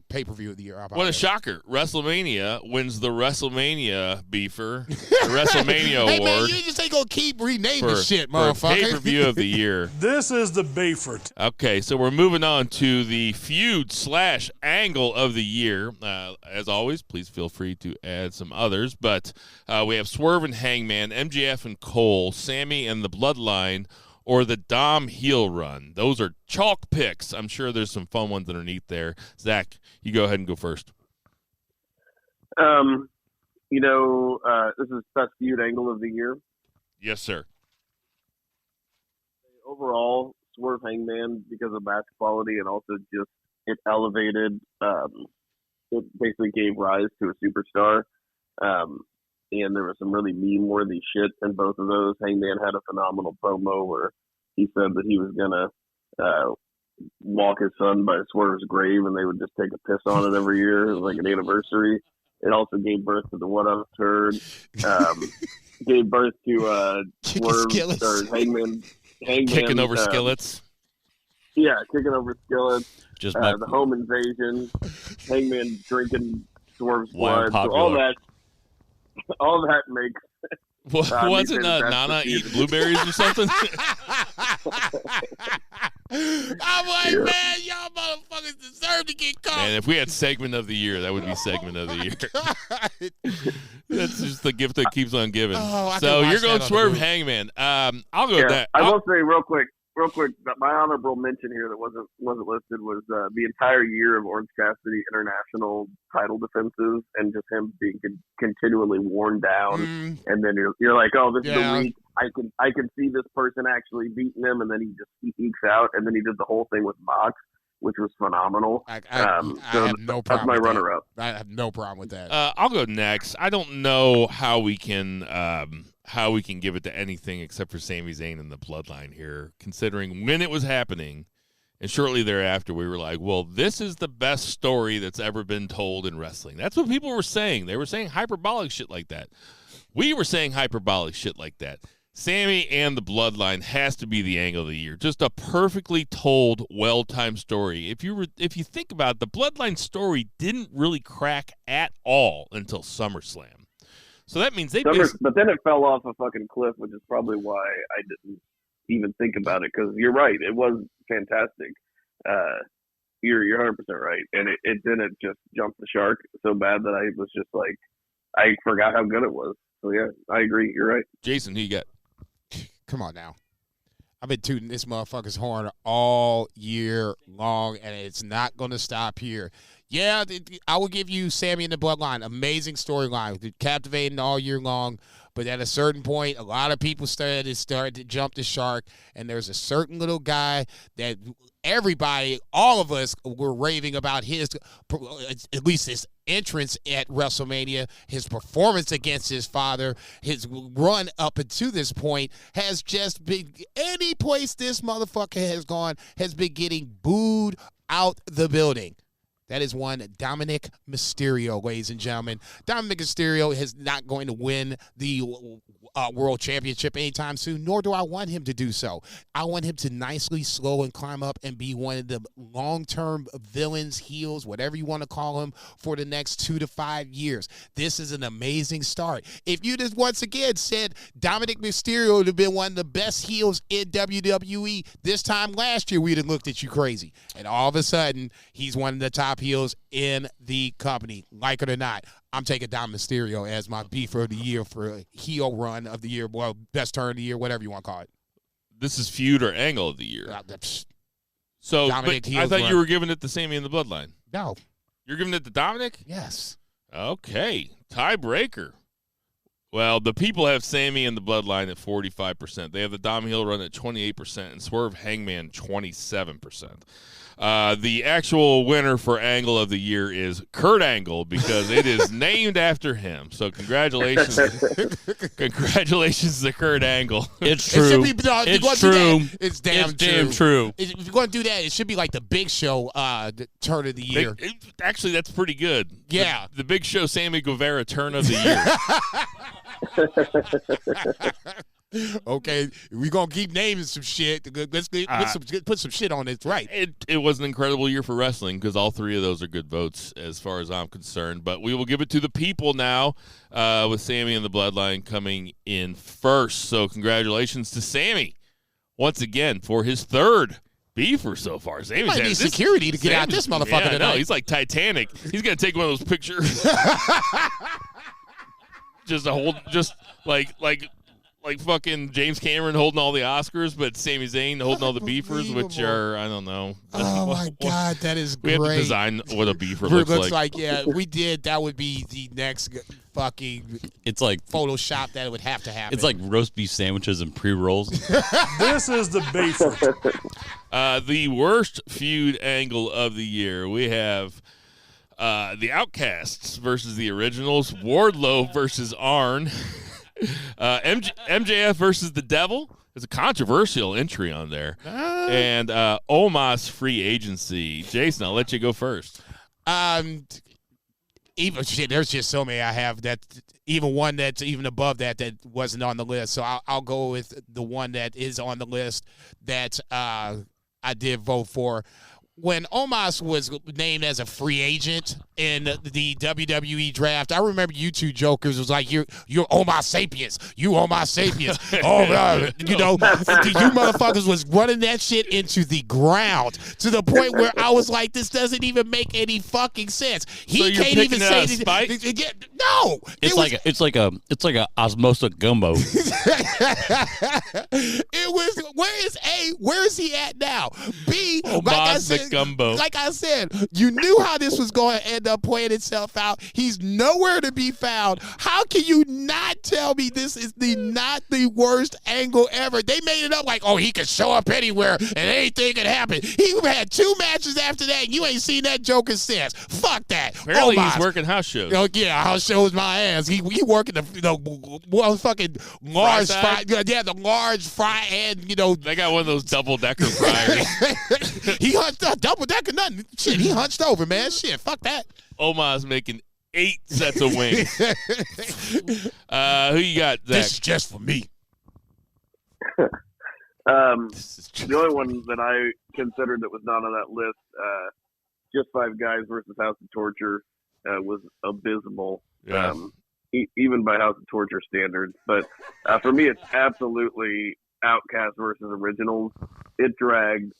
pay-per-view of the year. What a shocker. WrestleMania wins the WrestleMania beefer, the WrestleMania hey, award. Man, you just ain't going to keep renaming shit, motherfucker. For pay-per-view of the year. This is the beefer. Okay, so we're moving on to the feud/angle of the year. As always, please feel free to add some others. But we have Swerve and Hangman, MJF and Cole, Sammy and the Bloodline, or the Dom heel run. Those are chalk picks. I'm sure there's some fun ones underneath there. Zach, you go ahead and go first. This is best feud angle of the year. Yes, sir. Overall, Swerve Hangman because of match quality and also just it elevated. It basically gave rise to a superstar. And there was some really meme-worthy shit in both of those. Hangman had a phenomenal promo where he said that he was going to walk his son by Swerve's grave and they would just take a piss on it every year, like an anniversary. It also gave birth to the What Up Turd. Gave birth to Swerve, or Hangman. Kicking over skillets. Yeah, kicking over skillets. Just the home invasion. Hangman drinking Swerve's blood. Popular. So all that makes. Wasn't Nana eating blueberries or something? I'm like, man, y'all motherfuckers deserve to get caught. And if we had segment of the year, that would be segment of the year. That's just the gift that keeps on giving. So you're going Swerve Hangman. I'll go with that. I will say real quick, that my honorable mention here that wasn't listed was the entire year of Orange Cassidy international title defenses and just him being continually worn down. And then you're like, oh, this is the week I can see this person actually beating him, and then he ekes out, and then he did the whole thing with Mox, which was phenomenal. I have no problem. That's my runner-up. I have no problem with that. I'll go next. I don't know how we can give it to anything except for Sami Zayn and the Bloodline here, considering when it was happening, and shortly thereafter we were like, well, this is the best story that's ever been told in wrestling. That's what people were saying. They were saying hyperbolic shit like that. We were saying hyperbolic shit like that. Sammy and the Bloodline has to be the angle of the year. Just a perfectly told, well-timed story. If you think about it, the Bloodline story didn't really crack at all until SummerSlam. So that means but then it fell off a fucking cliff, which is probably why I didn't even think about it. Because you're right, it was fantastic. You're 100% right, and it didn't just jump the shark so bad that I was just like, I forgot how good it was. So yeah, I agree. You're right. Jason, who you got? Come on now. I've been tooting this motherfucker's horn all year long, and it's not going to stop here. Yeah, I will give you Sammy and the Bloodline. Amazing storyline. Captivating all year long. But at a certain point, a lot of people started to jump the shark, and there's a certain little guy that everybody, all of us, were raving about his, at least his entrance at WrestleMania, his performance against his father, his run up until this point has just been, any place this motherfucker has gone has been getting booed out the building. That is one Dominic Mysterio, ladies and gentlemen. Dominic Mysterio is not going to win the World Championship anytime soon, nor do I want him to do so. I want him to nicely slow and climb up and be one of the long-term villains, heels, whatever you want to call him, for the next 2 to 5 years. This is an amazing start. If you just once again said Dominic Mysterio would have been one of the best heels in WWE this time last year, we'd have looked at you crazy. And all of a sudden, he's one of the top heels in the company. Like it or not, I'm taking Dom Mysterio as my beefer of the year for a heel run of the year, well, best turn of the year, whatever you want to call it. This is feud or angle of the year. So, but I thought you were giving it to Sammy and the Bloodline. No. You're giving it to Dominic? Yes. Okay. Tiebreaker. Well, the people have Sammy and the Bloodline at 45%. They have the Dom Hill run at 28% and Swerve Hangman 27%. The actual winner for Angle of the Year is Kurt Angle because it is named after him. So congratulations. Congratulations to Kurt Angle. It's true. It's true. It's damn true. If you're going to do that, it should be like the Big Show turn of the year. Actually, that's pretty good. Yeah. The Big Show Sammy Guevara turn of the year. Okay, we're going to keep naming some shit. Let's put some shit on it. Right. It was an incredible year for wrestling because all three of those are good votes as far as I'm concerned. But we will give it to the people now with Sammy and the Bloodline coming in first. So congratulations to Sammy once again for his third beefer so far. Sammy's might need security to get out this motherfucker tonight. No, he's like Titanic. He's going to take one of those pictures. just like fucking James Cameron holding all the Oscars, but Sami Zayn holding all the beefers, which are, I don't know. Oh, my God, that is great. We have to design what a beefer looks like. Yeah, we did. That would be the next fucking it's like Photoshop that would have to happen. It's like roast beef sandwiches and pre-rolls. This is the beefer. The worst feud angle of the year. We have the Outcasts versus the Originals, Wardlow versus Arn. MJF versus the Devil. There's a controversial entry on there. And Omos free agency. Jason, I'll let you go first. Even shit, there's just so many I have that even one that's even above that wasn't on the list. So I'll go with the one that is on the list that I did vote for. When Omos was named as a free agent in the WWE draft, I remember you two jokers was like, you're Omos Sapiens. You Omos Sapiens. You motherfuckers was running that shit into the ground to the point where I was like, this doesn't even make any fucking sense. He so can't even say anything. No. It's like a osmosis gumbo. It was, where is A? Where is he at now? B, Gumbo. Like I said, you knew how this was going to end up playing itself out. He's nowhere to be found. How can you not tell me this is not the worst angle ever? They made it up like, oh, he could show up anywhere and anything could happen. He had 2 matches after that, and you ain't seen that Joker since. Fuck that. Apparently he's working house shows. Oh, yeah, house shows my ass. He working the fucking large fry. Yeah, the large fry and, They got one of those double-decker fryers. He hunched up. Double-decker nothing. Shit, he hunched over, man. Shit, fuck that. Omar's making 8 sets of wings. Who you got, Zach? This is just for me. The only one that I considered that was not on that list, Just Five Guys versus House of Torture, was abysmal. Yeah. Even by House of Torture standards. But for me, it's absolutely Outcast versus Originals. It dragged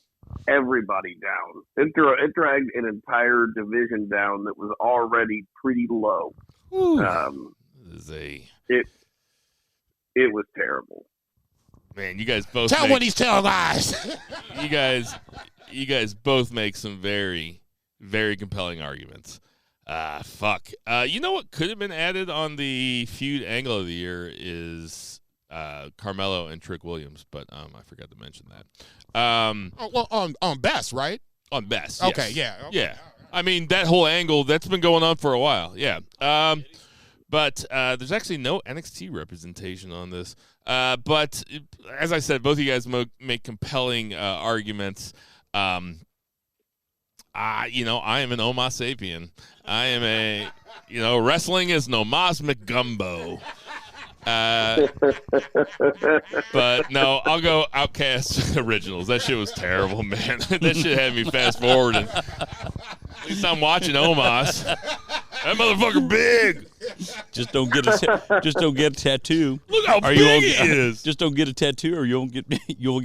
everybody down. It dragged an entire division down that was already pretty low. It was terrible. Man, you guys both Tell when he's telling lies. you guys both make some very, very compelling arguments. Fuck. You know what could have been added on the feud angle of the year is Carmelo and Trick Williams, but I forgot to mention that. On Best, right? On Best. Okay, yes. yeah. Okay. Yeah. I mean, that whole angle, that's been going on for a while. Yeah. But there's actually no NXT representation on this. But as I said, both of you guys make compelling arguments. I am an Homo sapien. I am wrestling is no Mas McGumbo. But no, I'll go Outcast Originals. That shit was terrible, man. That shit had me fast forwarding. At least I'm watching Omos. That motherfucker big. Just don't get a tattoo. Look how big it is. Just don't get a tattoo, or you won't get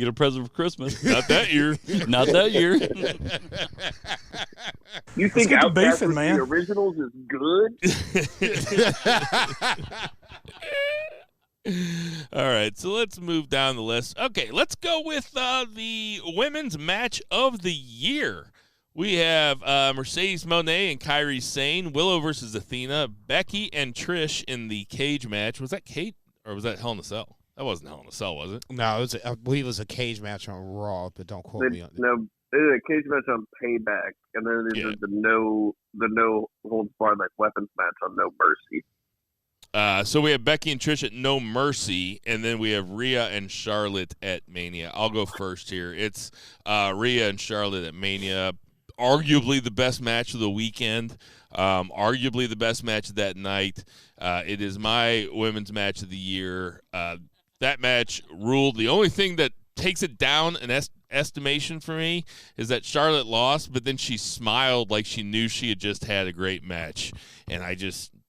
a present for Christmas. Not that year. Not that year. You think get to Outcast beefing, versus man. the Originals is good? All right, so let's move down the list. Okay, let's go with the women's match of the year. We have Mercedes Moné and Kairi Sane, Willow versus Athena, Becky and Trish in the cage match. Was that Kate or was that Hell in a Cell? That wasn't Hell in a Cell, was it? No, I believe it was a cage match on Raw, but don't quote me on it. No, they did a cage match on Payback, and then they did the no holds barred like weapons match on No Mercy. So we have Becky and Trish at No Mercy, and then we have Rhea and Charlotte at Mania. I'll go first here. It's Rhea and Charlotte at Mania. Arguably the best match of the weekend. Arguably the best match of that night. It is my women's match of the year. That match ruled. The only thing that takes it down an estimation for me is that Charlotte lost, but then she smiled like she knew she had just had a great match, and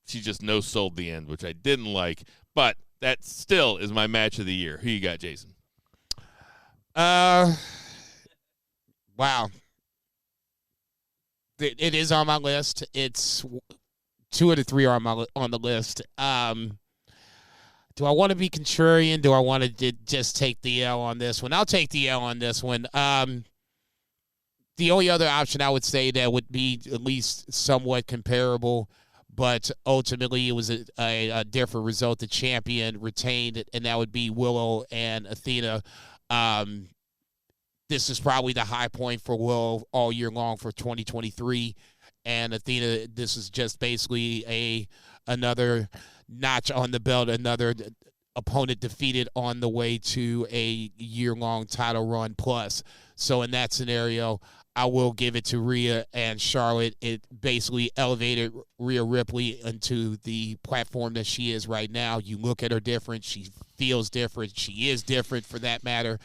she just no-sold the end, which I didn't like. But that still is my match of the year. Who you got, Jason? Wow. It is on my list. It's 2 of the 3 are on the list. Do I want to be contrarian? Do I want to just take the L on this one? I'll take the L on this one. The only other option I would say that would be at least somewhat comparable, but ultimately it was a different result. The champion retained it, and that would be Willow and Athena. This is probably the high point for Willow all year long for 2023. And Athena, this is just basically another notch on the belt, another opponent defeated on the way to a year-long title run plus. So in that scenario, I will give it to Rhea and Charlotte. It basically elevated Rhea Ripley into the platform that she is right now. You look at her different. She feels different. She is different for that matter.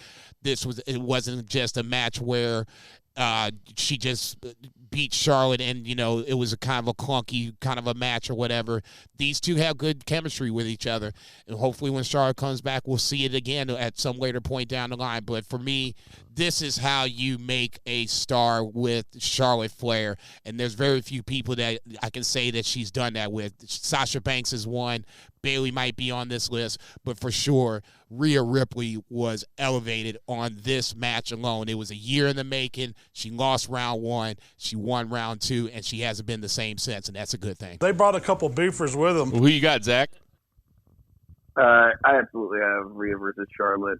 It wasn't just a match where she just beat Charlotte and, it was a kind of a clunky kind of a match or whatever. These two have good chemistry with each other. And hopefully when Charlotte comes back, we'll see it again at some later point down the line. But for me, this is how you make a star with Charlotte Flair. And there's very few people that I can say that she's done that with. Sasha Banks is one. Bayley might be on this list, but for sure, Rhea Ripley was elevated on this match alone. It was a year in the making. She lost round 1. She won round 2, and she hasn't been the same since, and that's a good thing. They brought a couple beefers with them. Who you got, Zach? I absolutely have Rhea versus Charlotte.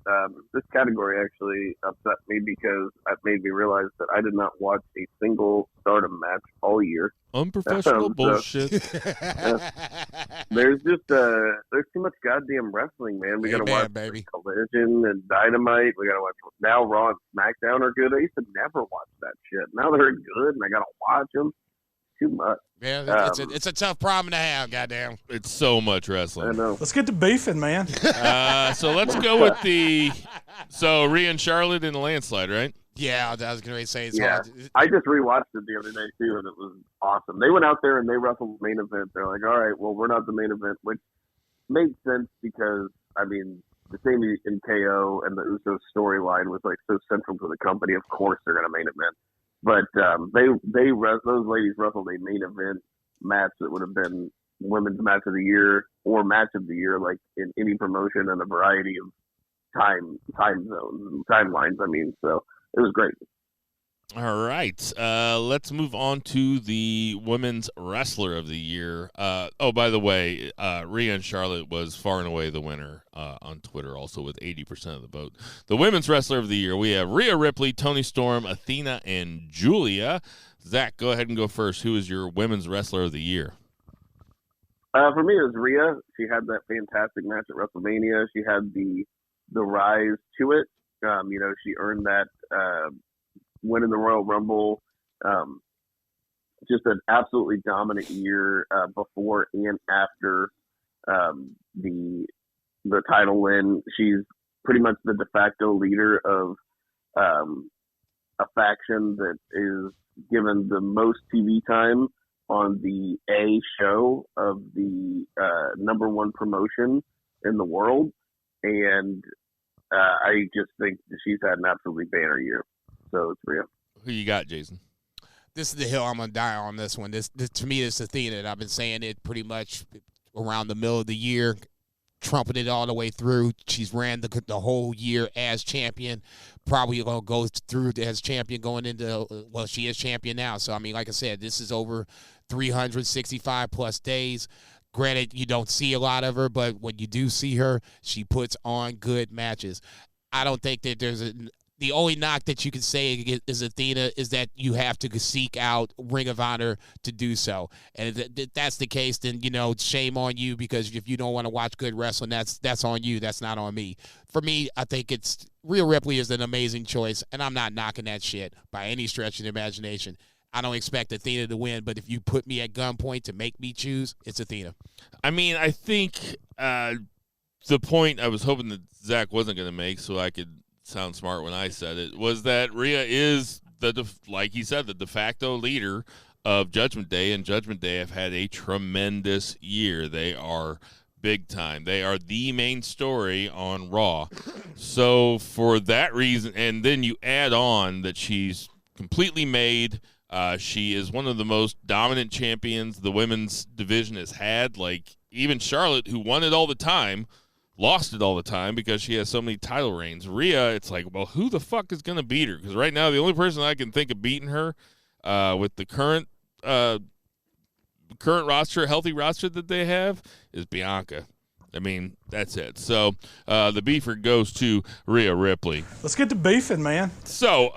This category actually upset me because it made me realize that I did not watch a single Stardom match all year. Unprofessional bullshit. There's just there's too much goddamn wrestling, man. We gotta watch Collision and Dynamite. We gotta watch now Raw and SmackDown are good. I used to never watch that shit. Now they're good, and I gotta watch them. too much. Yeah, it's a tough problem to have. Goddamn, It's so much I wrestling. know. Let's get to beefing, man. So let's go with so Rhea and Charlotte in the landslide, right? yeah, I was gonna say it's Yeah. hard. I just rewatched it the other day too, and it was awesome. They went out there and they wrestled the main event. They're like, all right, well, we're not the main event, which makes sense because I mean, the Sami and KO and the Usos storyline was like so central to the company. Of course, they're going to main event. But those ladies wrestled a main event match that would have been women's match of the year or match of the year, like in any promotion and a variety of time zones and timelines. I mean, so it was great. All right. Let's move on to the women's wrestler of the year. By the way, Rhea and Charlotte was far and away the winner on Twitter, also with 80% of the vote. The women's wrestler of the year, we have Rhea Ripley, Toni Storm, Athena, and Julia. Zach, go ahead and go first. Who is your women's wrestler of the year? For me, it was Rhea. She had that fantastic match at WrestleMania. She had the rise to it. She earned that winning the Royal Rumble. Just an absolutely dominant year before and after the title win. She's pretty much the de facto leader of a faction that is given the most TV time on the A show of the number one promotion in the world. And I just think she's had an absolutely banner year. So it's Rhea. Who you got, Jason? This is the hill I'm gonna die on. This one. This to me is Athena. And I've been saying it pretty much around the middle of the year, trumpeted all the way through. She's ran the whole year as champion. Probably gonna go through as champion going into. Well, she is champion now. So I mean, like I said, this is over 365 plus days. Granted, you don't see a lot of her, but when you do see her, she puts on good matches. I don't think that the only knock that you can say is Athena is that you have to seek out Ring of Honor to do so. And if that's the case, then, shame on you, because if you don't want to watch good wrestling, that's on you. That's not on me. For me, I think it's Rhea Ripley is an amazing choice, and I'm not knocking that shit by any stretch of the imagination. I don't expect Athena to win, but if you put me at gunpoint to make me choose, it's Athena. I mean, I think the point I was hoping that Zach wasn't going to make, so I could sound smart when I said it, was that Rhea is like he said, the de facto leader of Judgment Day, and Judgment Day have had a tremendous year. They are big time. They are the main story on Raw. So for that reason, and then you add on that she's completely made. She is one of the most dominant champions the women's division has had. Like, even Charlotte, who won it all the time, lost it all the time because she has so many title reigns. Rhea, it's like, well, who the fuck is going to beat her? Because right now, the only person I can think of beating her with the current roster, healthy roster that they have, is Bianca. I mean, that's it. So the beefer goes to Rhea Ripley. Let's get to beefing, man. So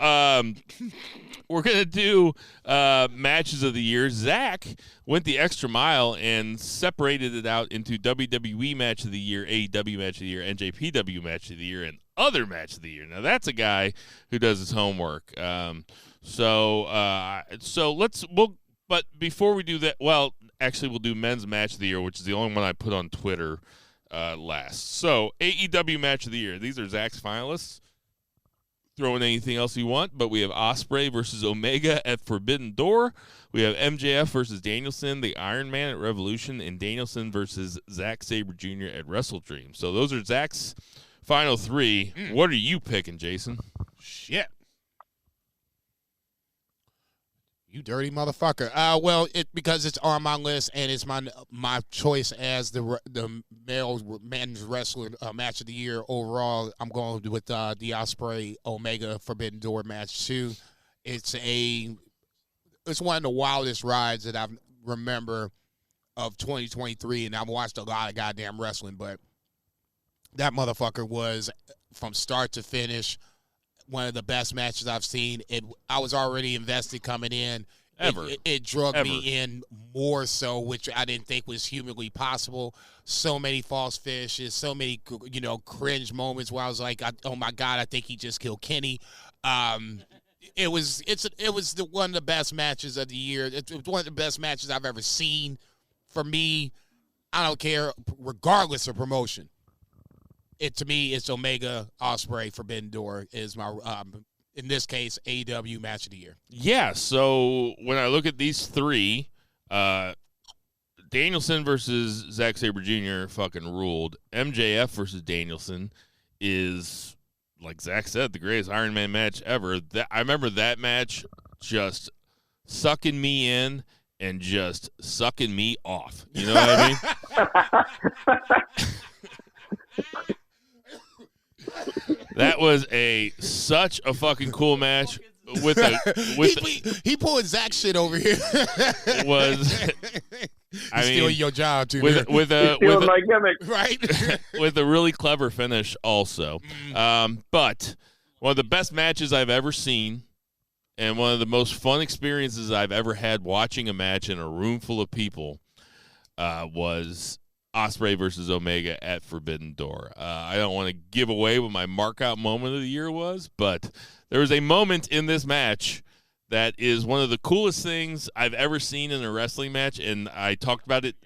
we're going to do matches of the year. Zach went the extra mile and separated it out into WWE Match of the Year, AEW Match of the Year, NJPW Match of the Year, and Other Match of the Year. Now, that's a guy who does his homework. But before we do that, well, actually, we'll do Men's Match of the Year, which is the only one I put on Twitter last. So, AEW Match of the Year. These are Zach's finalists. Throw in anything else you want, but we have Ospreay versus Omega at Forbidden Door. We have MJF versus Danielson, the Iron Man at Revolution, and Danielson versus Zack Sabre Jr. at Wrestle Dream. So those are Zach's final three. What are you picking, Jason? Shit. You dirty motherfucker. Because it's on my list and it's my choice as the male men's wrestler match of the year overall. I'm going with the Ospreay Omega Forbidden Door match too. It's one of the wildest rides that I remember of 2023, and I've watched a lot of goddamn wrestling, but that motherfucker was from start to finish one of the best matches I've seen. I was already invested coming in. It drug me in more so, which I didn't think was humanly possible. So many false finishes, so many cringe moments where I was like, oh my God, I think he just killed Kenny. It was one of the best matches of the year. It was one of the best matches I've ever seen. For me, I don't care, regardless of promotion. To me, it's Omega Ospreay Forbidden Door is my in this case AEW match of the year. Yeah. So when I look at these three, Danielson versus Zack Sabre Jr. fucking ruled. MJF versus Danielson is, like Zach said, the greatest Iron Man match ever. I remember that match just sucking me in and just sucking me off. You know what I mean? That was such a fucking cool match. He pulling Zach shit over here. Stealing your job too. With my gimmick, right? With a really clever finish, also. But one of the best matches I've ever seen, and one of the most fun experiences I've ever had watching a match in a room full of people, was Ospreay versus Omega at Forbidden Door. I don't want to give away what my markout moment of the year was, but there was a moment in this match that is one of the coolest things I've ever seen in a wrestling match, and I talked about it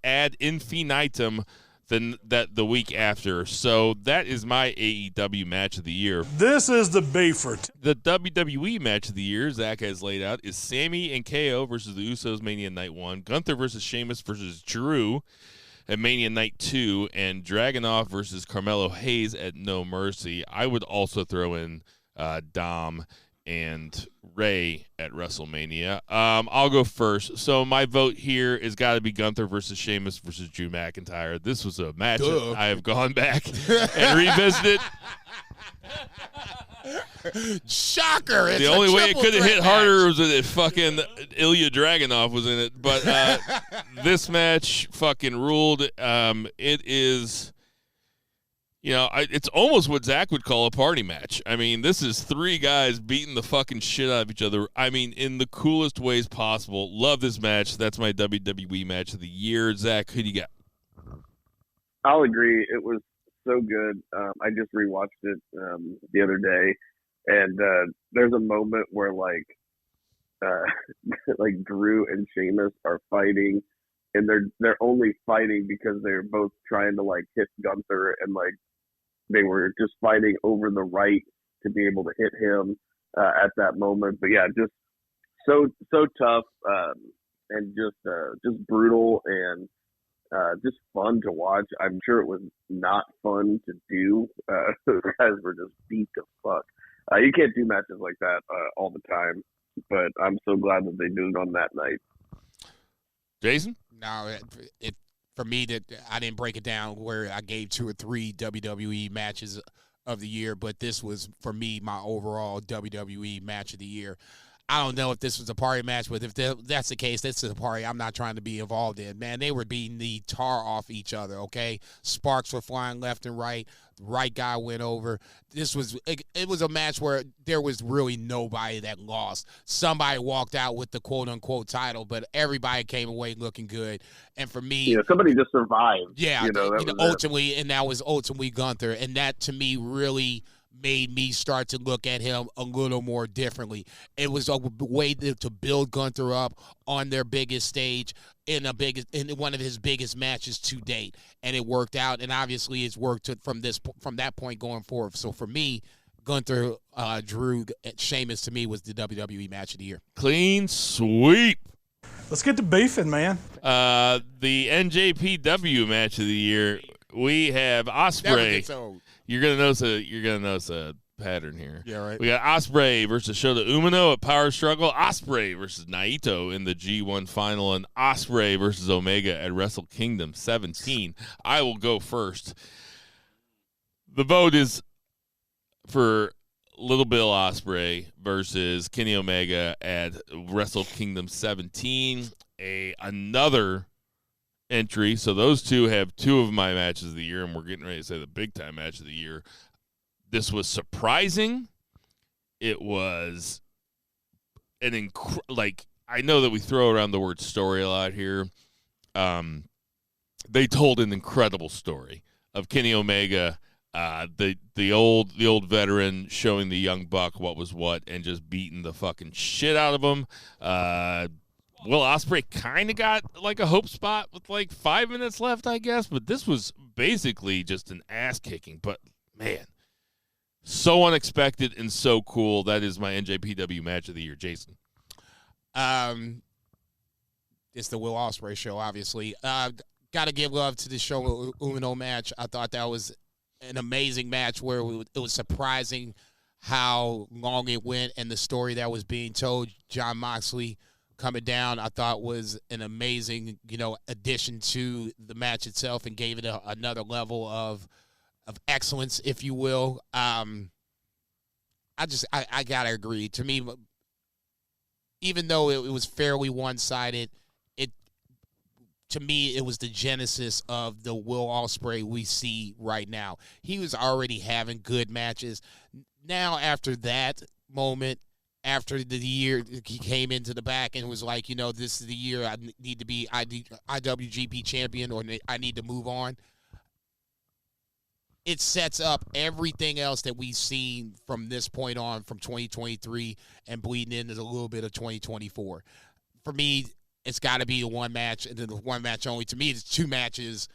ad infinitum the week after. So that is my AEW match of the year. This is the Beefert. The WWE match of the year, Zach has laid out, is Sammy and KO versus the Usos Mania Night 1, Gunther versus Sheamus versus Drew at Mania Night 2, and Dragunov versus Carmelo Hayes at No Mercy. I would also throw in Dom and Ray at WrestleMania. I'll go first. So my vote here has got to be Gunther versus Sheamus versus Drew McIntyre. This was a match that I have gone back and revisited. Shocker! The only way it could have hit harder was if fucking Ilya Dragunov was in it. But this match fucking ruled. It is... it's almost what Zach would call a party match. I mean, this is three guys beating the fucking shit out of each other. I mean, in the coolest ways possible. Love this match. That's my WWE match of the year. Zach, who do you got? I'll agree. It was so good. I just rewatched it the other day, and there's a moment where like Drew and Sheamus are fighting, and they're only fighting because they're both trying to like hit Gunther, and like they were just fighting over the right to be able to hit him at that moment. But yeah, just so tough and just brutal and just fun to watch. I'm sure it was not fun to do. Those guys were just beat to fuck. You can't do matches like that all the time, but I'm so glad that they did it on that night. Jason? No, for me, that I didn't break it down where I gave 2 or 3 WWE matches of the year, but this was, for me, my overall WWE match of the year. I don't know if this was a party match, but if that's the case, this is a party I'm not trying to be involved in. Man, they were beating the tar off each other, okay? Sparks were flying left and right. The right guy went over. It was a match where there was really nobody that lost. Somebody walked out with the quote-unquote title, but everybody came away looking good. And for me... Yeah, somebody just survived. Yeah, ultimately, and that was ultimately Gunther. And that, to me, really made me start to look at him a little more differently. It was a way to build Gunther up on their biggest stage in one of his biggest matches to date, and it worked out. And obviously, it's worked from that point going forward. So for me, Gunther, Drew, Sheamus to me was the WWE match of the year. Clean sweep. Let's get to beefing, man. The NJPW match of the year. We have Ospreay. You're gonna notice a pattern here. Yeah, right. We got Ospreay versus Shota Umino at Power Struggle. Ospreay versus Naito in the G1 final, and Ospreay versus Omega at Wrestle Kingdom 17. I will go first. The vote is for Little Bill Ospreay versus Kenny Omega at Wrestle Kingdom 17. Another entry. So those two have 2 of my matches of the year, and we're getting ready to say the big time match of the year. This was surprising. It was I know that we throw around the word story a lot here. They told an incredible story of Kenny Omega The old veteran showing the young buck what was what and just beating the fucking shit out of him. Will Ospreay kind of got like a hope spot with like 5 minutes left, I guess, but this was basically just an ass kicking. But man, so unexpected and so cool. That is my NJPW match of the year, Jason. It's the Will Ospreay show, obviously. Got to give love to the show Uno match. I thought that was an amazing match where it was surprising how long it went and the story that was being told. Jon Moxley coming down, I thought was an amazing, addition to the match itself and gave it another level of excellence, if you will. I gotta agree. To me, even though it was fairly one-sided, to me, it was the genesis of the Will Ospreay we see right now. He was already having good matches. Now, after that moment, after the year he came into the back and was like, this is the year I need to be IWGP champion or I need to move on. It sets up everything else that we've seen from this point on, from 2023 and bleeding into a little bit of 2024. For me, it's got to be a one match and then the one match only. To me, it's two matches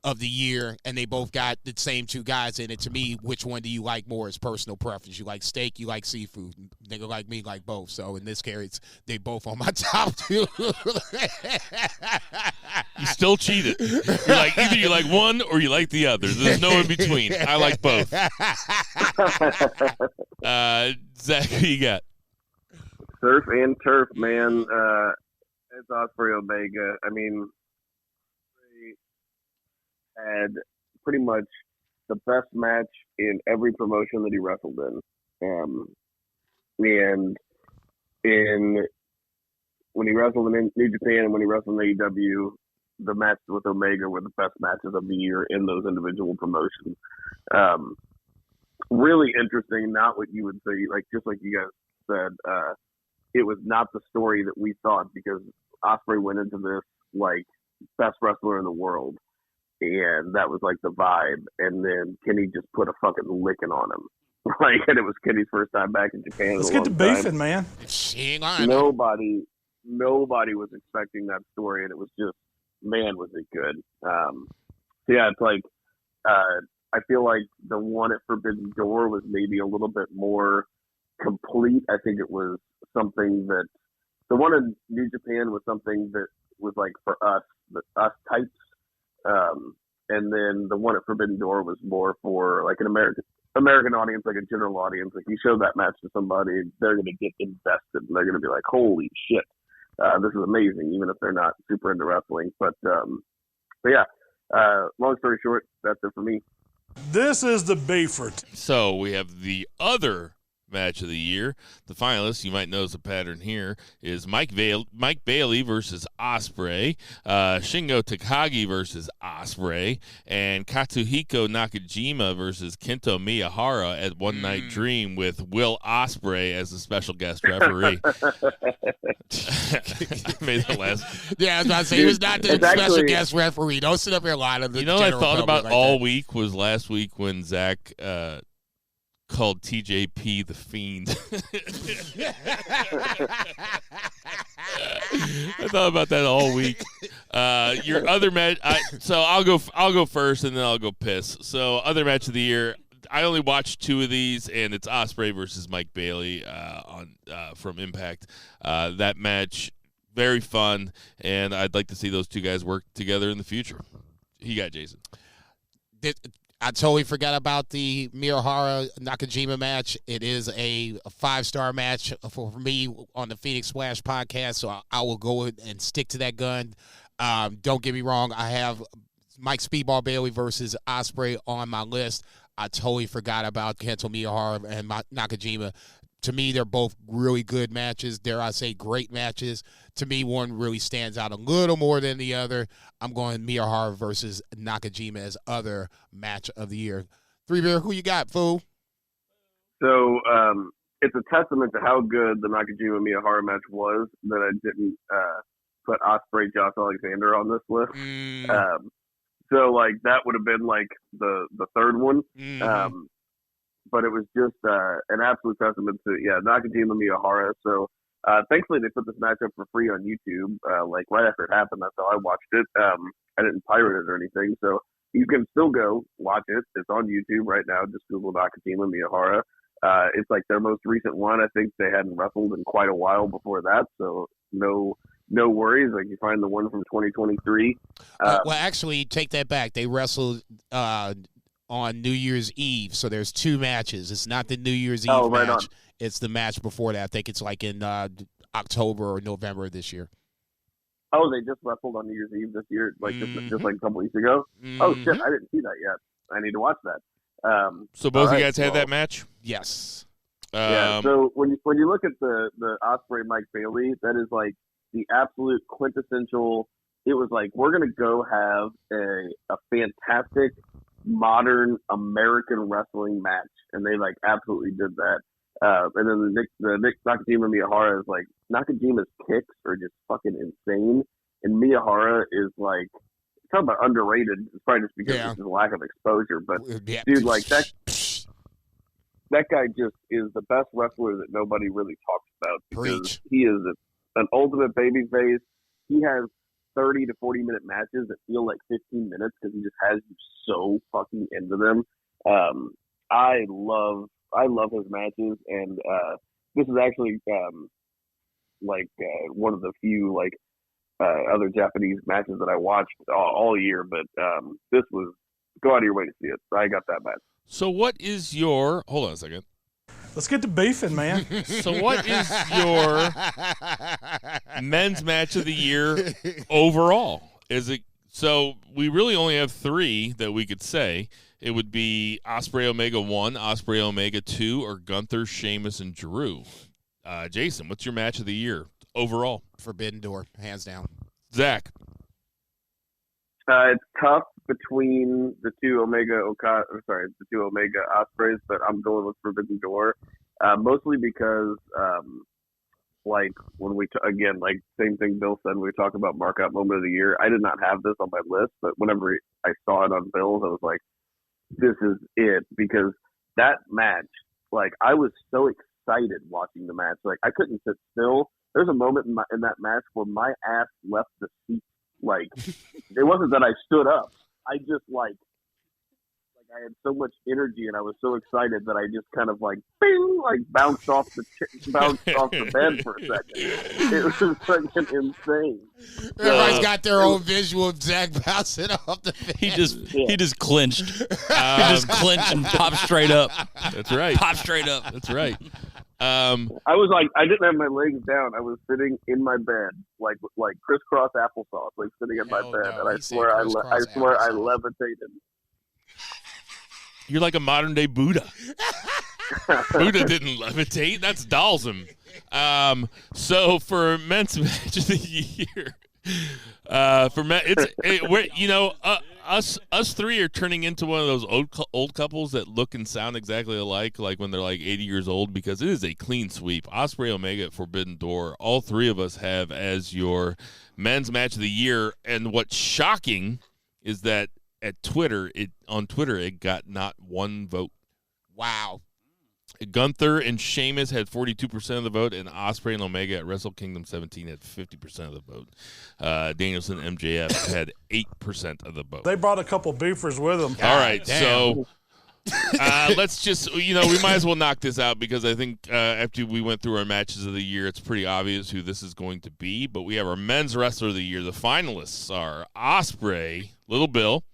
of the year, and they both got the same two guys in it. To me, which one do you like more is personal preference. You like steak, you like seafood. Nigga like me like both. So in this case, they both on my top two. You still cheated. You're like, either you like one or you like the other. There's no in between. I like both. Zach, who you got? Surf and turf, man. It's Ospreay Omega. I mean, had pretty much the best match in every promotion that he wrestled in. And when he wrestled in New Japan and when he wrestled in AEW, the matches with Omega were the best matches of the year in those individual promotions. Really interesting, not what you would say, just like you guys said, it was not the story that we thought, because Ospreay went into this like best wrestler in the world. And that was like the vibe. And then Kenny just put a fucking licking on him. And it was Kenny's first time back in Japan. Let's get to beefing, man. Nobody was expecting that story, and it was just, man, was it good. Yeah, it's like, I feel like the one at Forbidden Door was maybe a little bit more complete. I think it was something that, the one in New Japan was something that was like for us types. And then the one at Forbidden Door was more for like an American audience, like a general audience. Like you show that match to somebody, they're going to get invested and they're going to be like, holy shit, this is amazing, even if they're not super into wrestling. But yeah, long story short, that's it for me. This is the beefer. So we have the other match of the year. The finalists, you might notice a pattern here, is Mike Bailey versus Ospreay, Shingo Takagi versus Ospreay, and Katsuhiko Nakajima versus Kento Miyahara at One Night Dream with Will Ospreay as the special guest referee. Made the last. Yeah, I was about to say, he was not the special guest referee. Don't sit up here lying to the what I thought about like all that. week was last week when Zach called TJP the Fiend. I thought about that all week. Your other match, so I'll go first and then I'll go piss. So other match of the year, I only watched two of these, and it's Ospreay versus Mike Bailey from Impact. That match, very fun, and I'd like to see those two guys work together in the future. Who you got, Jason? I totally forgot about the Miyahara Nakajima match. It is a 5-star match for me on the Phoenix Splash podcast, so I will go and stick to that gun. Don't get me wrong, I have Mike Speedball Bailey versus Ospreay on my list. I totally forgot about Kento Miyahara and Nakajima. To me, they're both really good matches. Dare I say, great matches. To me, one really stands out a little more than the other. I'm going Miyahara versus Nakajima as other match of the year. 3-Bear, who you got, fool? So it's a testament to how good the Nakajima Miyahara match was that I didn't put Ospreay Josh Alexander on this list. So like that would have been like the third one. Mhm. But it was just an absolute testament to Nakajima Miyahara. So thankfully they put this matchup for free on YouTube. Like right after it happened, that's how I watched it. I didn't pirate it or anything, so you can still go watch it. It's on YouTube right now. Just Google Nakajima Miyahara. It's like their most recent one. I think they hadn't wrestled in quite a while before that, so no worries. Like you find the one from 2023. Well, actually, take that back. They wrestled on New Year's Eve, so there's 2 matches. It's not the New Year's Eve right match. on. It's the match before that. I think it's like in October or November this year. Oh, they just wrestled on New Year's Eve this year, like just like a couple weeks ago. Oh shit, I didn't see that yet. I need to watch that. So both of you right, guys had that match? Yes. Yeah. So when you look at the Ospreay Mike Bailey, that is like the absolute quintessential. It was like we're gonna go have a fantastic modern American wrestling match, and they like absolutely did that. And then the Nick Nakajima Miyahara is like Nakajima's kicks are just fucking insane, and Miyahara is like talk about underrated. It's probably just because of his lack of exposure, but dude, like that guy just is the best wrestler that nobody really talks about because he is an ultimate babyface. He has 30 to 40 minute matches that feel like 15 minutes because he just has you so fucking into them. I love his matches, and this is actually one of the few other Japanese matches that I watched all year. But this was go out of your way to see it. I got that match. So what is your? Hold on a second. Let's get to beefing, man. So what is your men's match of the year overall? Is it so? We really only have 3 that we could say. It would be Ospreay Omega 1, Ospreay Omega 2, or Gunther, Sheamus, and Drew. Jason, what's your match of the year overall? Forbidden Door, hands down. Zach. It's tough between the two Omega Ospreys, but I'm going with Forbidden Door, mostly because when we again, same thing Bill said when we talk about markout moment of the year. I did not have this on my list, but whenever I saw it on Bill's, I was like, this is it, because that match, I was so excited watching the match. I couldn't sit still. There's a moment in that match where my ass left the seat. It wasn't that I stood up. I just I had so much energy and I was so excited that I just kind of bing, bounced off the bed for a second. It was fucking insane. Everybody's got their own visual of Zach bouncing off the bed. He just clinched. He just clinched and popped straight up. That's right. Pop straight up. That's right. I was I didn't have my legs down. I was sitting in my bed, like crisscross applesauce, sitting in my bed, and I swear I levitated. You're like a modern day Buddha. Buddha didn't levitate. That's Dalsum. So for men's match of the year, for men, us 3 are turning into one of those old couples that look and sound exactly alike, like when they're 80 years old, because it is a clean sweep. Ospreay Omega at Forbidden Door, all 3 of us have as your men's match of the year. And what's shocking is that on Twitter it got not 1 vote. Wow. Gunther and Sheamus had 42% of the vote, and Ospreay and Omega at Wrestle Kingdom 17 had 50% of the vote. Danielson and MJF had 8% of the vote. They brought a couple beefers with them. All right, so let's just, we might as well knock this out, because I think after we went through our matches of the year, it's pretty obvious who this is going to be. But we have our men's wrestler of the year. The finalists are Ospreay, Little Bill,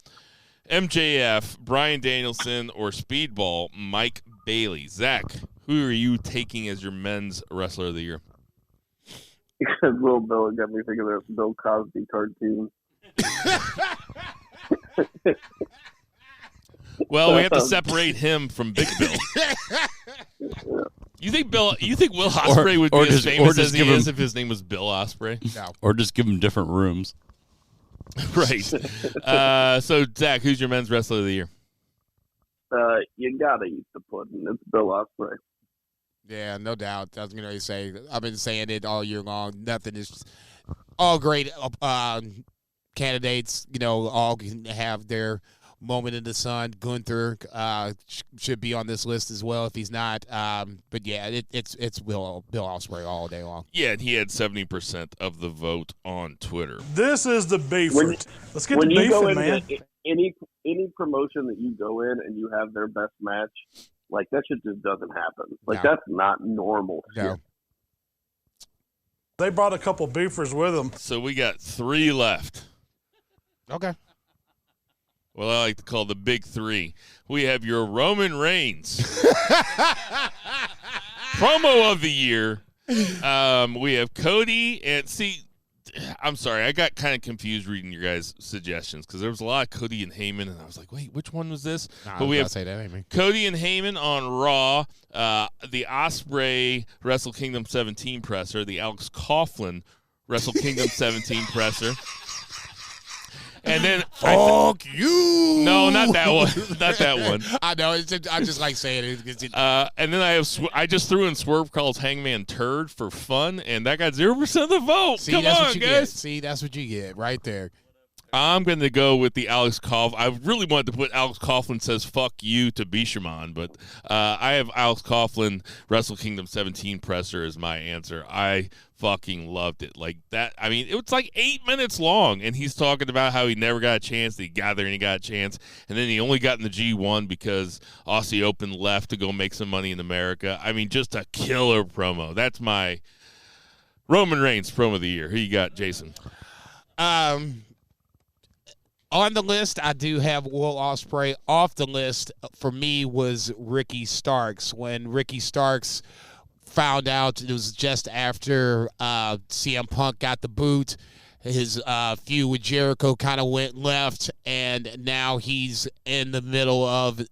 MJF, Bryan Danielson, or Speedball Mike Bailey. Zach, who are you taking as your men's wrestler of the year? Because Little Bill got me thinking of Bill Cosby cartoon. Well, we have to separate him from Big Bill. You think Will Ospreay would be as famous as he is if his name was Bill Ospreay? No. Or just give him different rooms. Right. So, Zach, who's your men's wrestler of the year? You gotta eat the pudding. It's Bill Ospreay. Yeah, no doubt. I was going to say, I've been saying it all year long. Nothing is all great candidates, all can have their moment in the sun. Gunther should be on this list as well if he's not. But yeah, it's Bill Ospreay all day long. Yeah, and he had 70% of the vote on Twitter. This is the beef. Let's get to when you go beefing, man. into any promotion that you go in and you have their best match, like that shit just doesn't happen. Like that's not normal. No. Shit. They brought a couple beefers with them. So we got 3 left. Okay. Well, I like to call the big 3. We have your Roman Reigns promo of the year. We have Cody and I'm sorry, I got kind of confused reading your guys' suggestions because there was a lot of Cody and Heyman, and I was like, wait, which one was this? Nah, but we have that, Cody and Heyman on Raw, the Ospreay Wrestle Kingdom 17 presser, the Alex Coughlin Wrestle Kingdom 17 presser. And then fuck you. No, not that one. Not that one. I know. I just like saying it. And then I just threw in Swerve calls Hangman Turd for fun, and that got 0% of the vote. See, Come that's on, what you guys. get. See, that's what you get right there. I'm going to go with the Alex Coughlin. I really wanted to put Alex Coughlin says fuck you to Bishamon, but I have Alex Coughlin Wrestle Kingdom 17 presser as my answer. I fucking loved it. Like that. I mean, it was like 8 minutes long, and he's talking about how he never got a chance. He got there and he got a chance, and then he only got in the G1 because Aussie Open left to go make some money in America. I mean, just a killer promo. That's my Roman Reigns promo of the year. Who you got, Jason? On the list, I do have Will Ospreay. Off the list, for me, was Ricky Starks. When Ricky Starks found out, it was just after CM Punk got the boot, his feud with Jericho kind of went left, and now he's in the middle of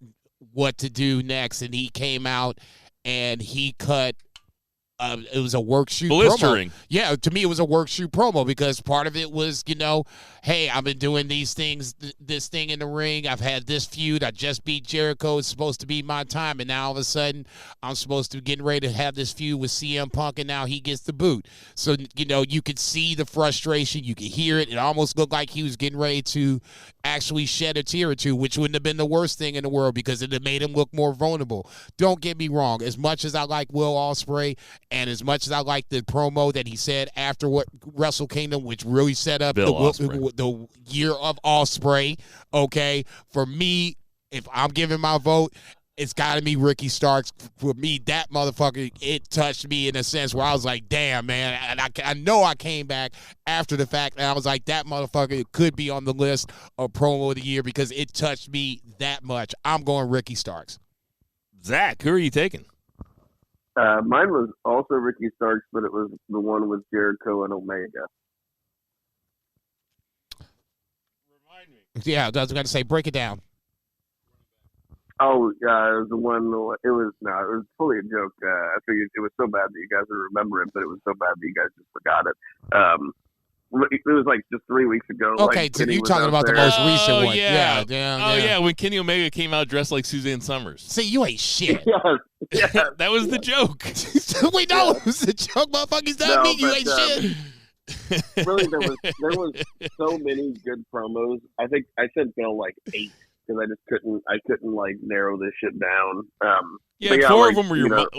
what to do next. And he came out and he cut. It was a work shoot blistering. Promo. Yeah, to me it was a work shoot promo because part of it was, hey, I've been doing these things, this thing in the ring. I've had this feud. I just beat Jericho. It's supposed to be my time, and now all of a sudden I'm supposed to be getting ready to have this feud with CM Punk, and now he gets the boot. So you could see the frustration. You could hear it. It almost looked like he was getting ready to actually shed a tear or two, which wouldn't have been the worst thing in the world because it made him look more vulnerable. Don't get me wrong. As much as I like Will Ospreay, and as much as I like the promo that he said after Wrestle Kingdom, which really set up the year of Ospreay, okay, for me, if I'm giving my vote, it's got to be Ricky Starks. For me, that motherfucker, it touched me in a sense where I was like, damn, man. And I know I came back after the fact, and I was like, that motherfucker could be on the list of promo of the year because it touched me that much. I'm going Ricky Starks. Zach, who are you taking? Mine was also Ricky Starks, but it was the one with Jericho and Omega. Remind me. Yeah, I was going to say, break it down. Oh, the one. It was fully a joke. I figured it was so bad that you guys would remember it, but it was so bad that you guys just forgot it. It was like just 3 weeks ago. Okay, like, so you're was talking out about there. the most recent one. Yeah. Yeah. When Kenny Omega came out dressed like Suzanne Summers. See, you ain't shit. Yes. That was the joke. We know it was a joke, motherfuckers. That mean you ain't shit. Really, there was so many good promos. I think I said like 8 because I just couldn't like narrow this shit down.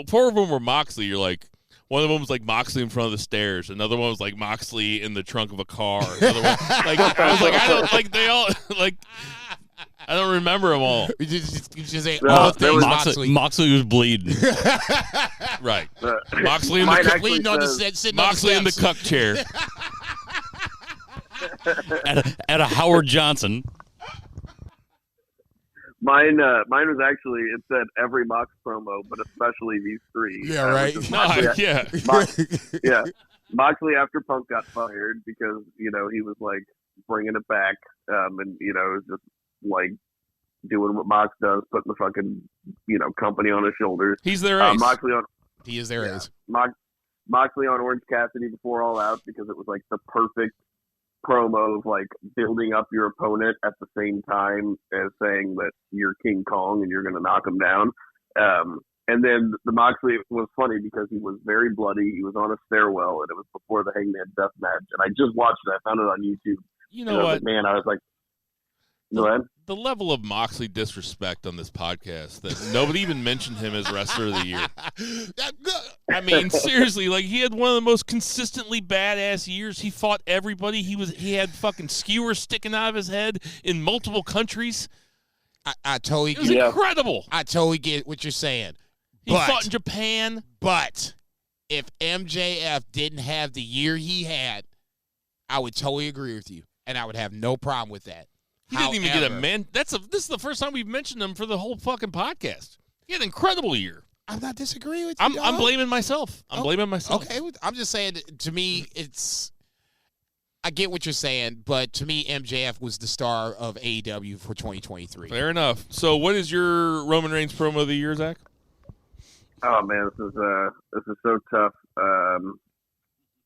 Four of them were Moxley. You're like, one of them was like Moxley in front of the stairs. Another one was like Moxley in the trunk of a car. Another one, like I was like, I don't like they all like. I don't remember them all. You just say No, things Moxley was bleeding. Right. Moxley in Mine the actually bleeding on the says- set, sitting Moxley on in the the cuck chair. at a Howard Johnson. Mine was actually, it said every Mox promo, but especially these 3. Yeah, right. which is No, Moxley, yeah. Moxley after Punk got fired because, he was like bringing it back, and, it was just like doing what Mox does, putting the fucking, company on his shoulders. He's their ace. He is their ace. Moxley on Orange Cassidy before All Out because it was like the perfect promo of like building up your opponent at the same time as saying that you're King Kong and you're going to knock him down. And then the Moxley was funny because he was very bloody. He was on a stairwell, and it was before the Hangman Death match. And I just watched it. I found it on YouTube. You know what? Man, I was like, go ahead. The level of Moxley disrespect on this podcast that nobody even mentioned him as wrestler of the year. I mean, seriously, like he had one of the most consistently badass years. He fought everybody. He had fucking skewers sticking out of his head in multiple countries. I totally It was get incredible. I totally get what you're saying. He fought in Japan. But if MJF didn't have the year he had, I would totally agree with you, and I would have no problem with that. He didn't even get a man. This is the first time we've mentioned him for the whole fucking podcast. He had an incredible year. I'm not disagreeing with you. I'm blaming myself. I'm blaming myself. Okay, I'm just saying. To me, I get what you're saying, but to me, MJF was the star of AEW for 2023. Fair enough. So, what is your Roman Reigns promo of the year, Zach? Oh man, this is so tough.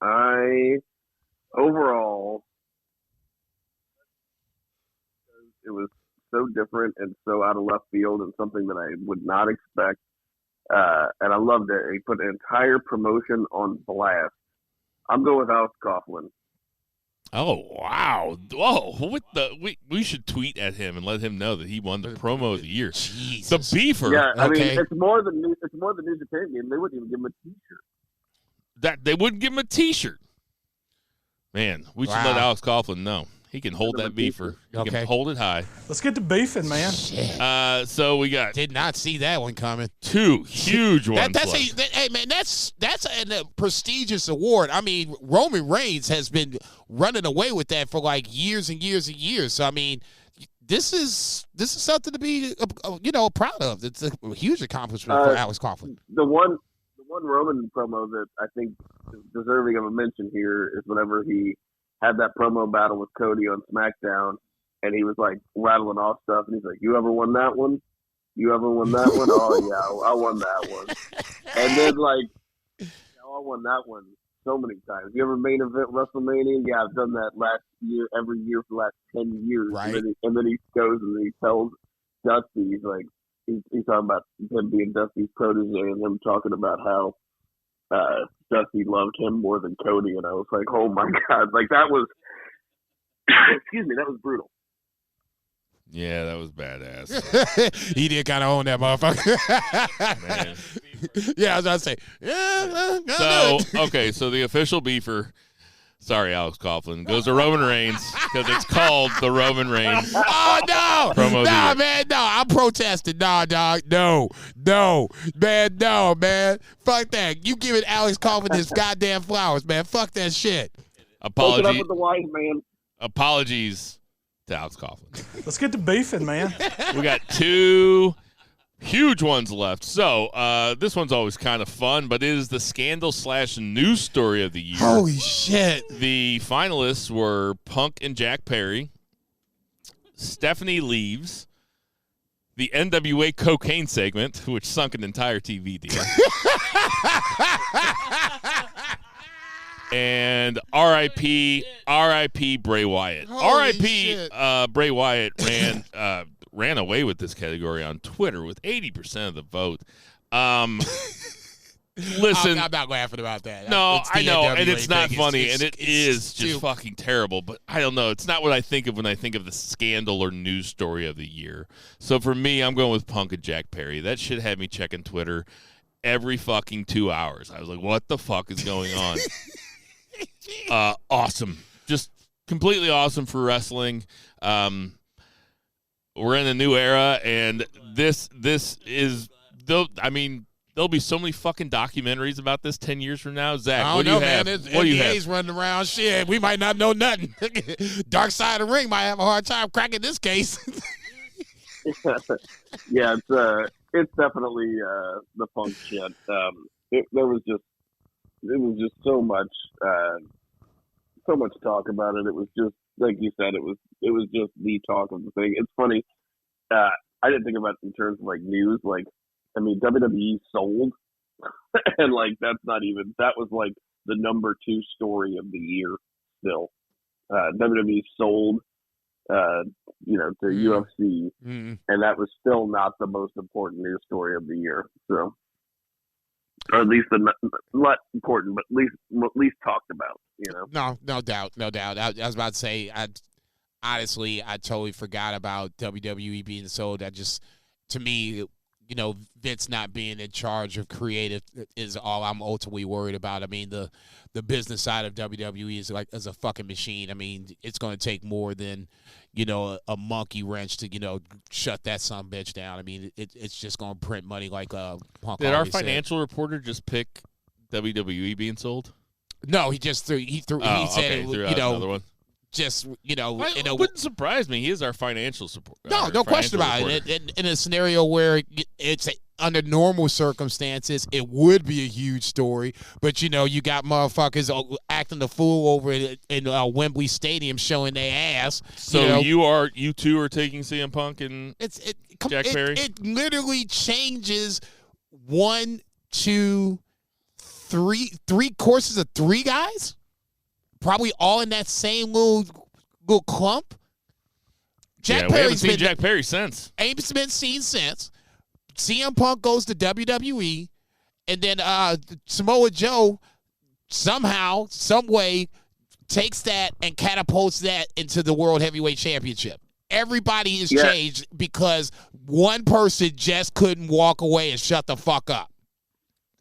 I overall, it was so different and so out of left field and something that I would not expect. And I loved it. He put an entire promotion on blast. I'm going with Alex Coughlin. Oh wow! Whoa! We should tweet at him and let him know that he won the promo of the year. Jesus. The Beefer. Yeah, I Okay. mean it's more than New Japan game. They wouldn't even give him a T-shirt. That they wouldn't give him a T-shirt. Man, we should let Alex Coughlin know he can hold that Beefer. He can hold it high. Let's get to beefing, man. So we got Did not see that one coming. two huge ones left. Hey man, that's a prestigious award. I mean, Roman Reigns has been running away with that for like years and years and years. So I mean, this is something to be proud of. It's a huge accomplishment for Alex Coughlin. The one Roman promo that I think is deserving of a mention here is whenever he had that promo battle with Cody on SmackDown, and he was like rattling off stuff, and he's like, "You ever won that one? You ever won that one? Oh yeah, I won that one." And then like, I won that one so many times. You ever main event WrestleMania? Yeah, I've done that last year, every year for the last 10 years. Right. And then he goes and he tells Dusty, he's like, he's talking about him being Dusty's protege and him talking about how Dusty loved him more than Cody, and I was like, oh my god, like that was, excuse me, that was brutal. Yeah, that was badass. He did kind of own that motherfucker. Man. Yeah, I was about to say. Yeah. So the official Beefer, sorry, Alex Coughlin, goes to Roman Reigns because it's called the Roman Reigns. Oh no! Promo of the year. Man, no! I'm protesting. Nah, dog. No, man. Fuck that. You giving Alex Coughlin his goddamn flowers, man. Fuck that shit. Hook it up with the wise man. Apologies to Alex Coughlin. Let's get to beefing, man. We got two huge ones left. So this one's always kind of fun, but it is the scandal/news story of the year. Holy shit. The finalists were Punk and Jack Perry, Stephanie Leaves, the NWA cocaine segment, which sunk an entire TV deal, and R.I.P. Bray Wyatt. Holy R.I.P. shit. Bray Wyatt ran away with this category on Twitter with 80% of the vote. Listen, I'm not laughing about that. no, It's the I know, NWA and it's not thing. funny, and it is just stupid. fucking terrible. But I don't know. It's not what I think of when I think of the scandal or news story of the year. So for me, I'm going with Punk and Jack Perry. That shit had me checking Twitter every fucking 2 hours. I was like, what the fuck is going on? Awesome. Just completely awesome for wrestling. We're in a new era, and this is, I mean, there'll be so many fucking documentaries about this 10 years from now. Zach, I what don't do know, you have? man. What do you NDA's have? running around. Shit, we might not know nothing. Dark Side of the Ring might have a hard time cracking this case. Yeah, it's definitely the Punk shit. It was just so much talk about it. It was just like you said. It was just the talk of the thing. It's funny. I didn't think about it in terms of like news. Like, I mean, WWE sold, and like that was like the number 2 story of the year. Still, WWE sold, to UFC, and that was still not the most important news story of the year. So, or at least not important, but at least talked about. You know, No doubt. I was about to say, honestly, I totally forgot about WWE being sold. That just, to me, Vince not being in charge of creative is all I'm ultimately worried about. I mean, the business side of WWE is a fucking machine. I mean, it's going to take more than, a monkey wrench to, shut that son of a bitch down. I mean, it's just going to print money like Punk. Did our financial reporter just pick WWE being sold? No, he just threw. He said, okay. Threw out another one. Just it wouldn't surprise me. He is our financial support. No question about it. In a scenario where it's under normal circumstances, it would be a huge story. But you got motherfuckers acting the fool over in Wembley Stadium, showing their ass. So you two are taking CM Punk and Jack Perry. It literally changes 1, 2, 3 courses of 3 guys. Probably all in that same little clump. We haven't seen Jack Perry since. Ain't been seen since. CM Punk goes to WWE, and then Samoa Joe somehow, some way, takes that and catapults that into the World Heavyweight Championship. Everybody is changed because one person just couldn't walk away and shut the fuck up.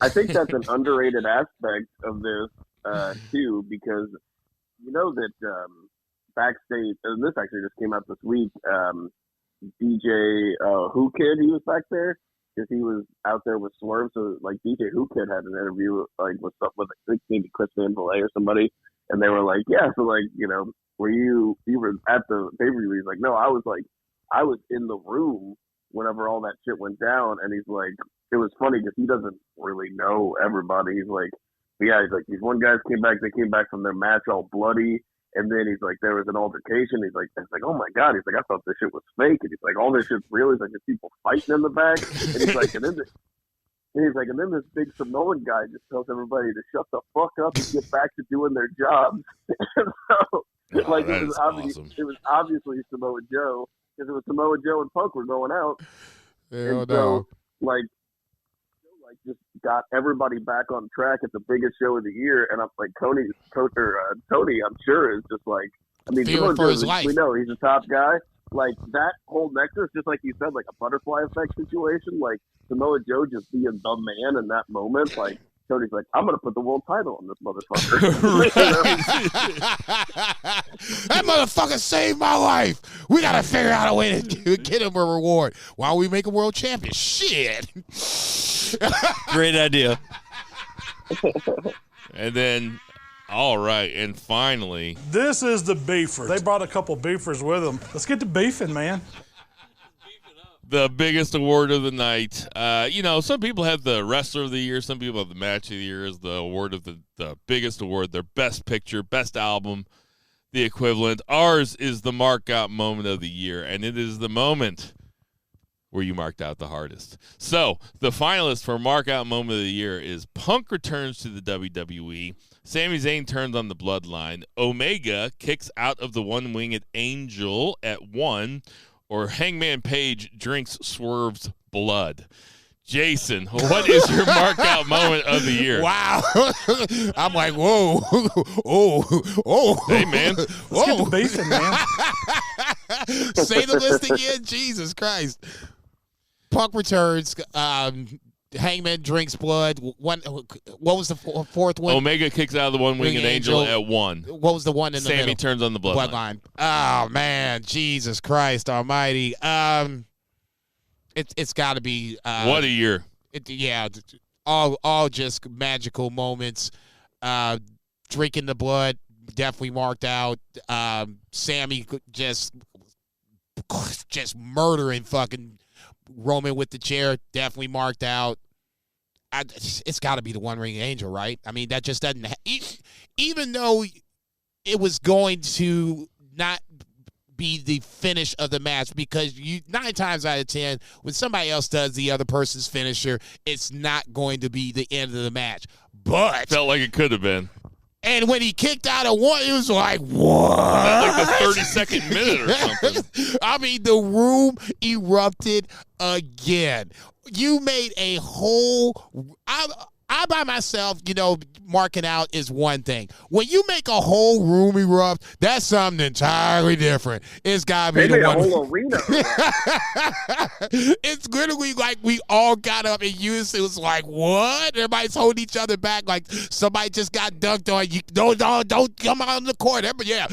I think that's an underrated aspect of this, too, because that backstage, and this actually just came out this week, DJ Who Kid, he was back there because he was out there with Swerve. So, like, DJ Who Kid had an interview, like, with I think maybe Chris Van Vliet or somebody, and they were like, yeah, so, like, were you were at the pay-per-view? He's like, no, I was in the room whenever all that shit went down, and he's like, it was funny because he doesn't really know everybody. He's like, these one guys they came back from their match all bloody, and then he's like, there was an altercation. He's like, oh my God. He's like, I thought this shit was fake. And he's like, all this shit's real. He's like, there's people fighting in the back. And he's like, and then this big Samoan guy just tells everybody to shut the fuck up and get back to doing their jobs. And so, it was obviously Samoa Joe, because it was Samoa Joe and Punk were going out. Hell no. Just got everybody back on track at the biggest show of the year, and I'm like, Tony, I'm sure is just like, I mean, feeling for his life. We know he's a top guy. Like that whole nexus, just like you said, like a butterfly effect situation. Like Samoa Joe just being the man in that moment. Like Tony's like, I'm gonna put the world title on this motherfucker. That motherfucker saved my life. We gotta figure out a way to get him a reward while we make a world champion. Shit. Great idea. And then, all right, and finally, this is the beefers. They brought a couple beefers with them. Let's get to beefing, man. the biggest award of the night. Some people have the wrestler of the year. Some people have the match of the year as the award of the biggest award, their best picture, best album, the equivalent. Ours is the markout moment of the year, and it is the moment where you marked out the hardest. So the finalist for markout moment of the year is Punk returns to the WWE. Sami Zayn turns on the Bloodline. Omega kicks out of the one-winged Angel at 1, or Hangman Page drinks Swerve's blood. Jason, what is your markout moment of the year? Wow. I'm like, whoa. Oh. Hey, man. Let's get to beefing, man. Say the list again. Jesus Christ. Punk returns. Hangman drinks blood. What was the fourth one? Omega kicks out of the one-winged Angel at 1. What was the one in the middle? Sammy turns on the Bloodline. Oh, man. Jesus Christ almighty. It's got to be. What a year. All just magical moments. Drinking the blood, definitely marked out. Sammy just murdering fucking Roman with the chair, definitely marked out. It's got to be the one-ring Angel, right? I mean, that just doesn't even though it was going to not be the finish of the match, because 9 times out of 10, when somebody else does the other person's finisher, it's not going to be the end of the match. But felt like it could have been. And when he kicked out of 1, it was like, what? Like the 32nd minute or something. I mean, the room erupted again. You made a whole... I by myself, marking out is one thing. When you make a whole room erupt, that's something entirely different. It's gotta be They the made one. a whole arena. It's literally like we all got up and used. It was like, what? Everybody's holding each other back like somebody just got dunked on. You don't come out on the court. Yeah.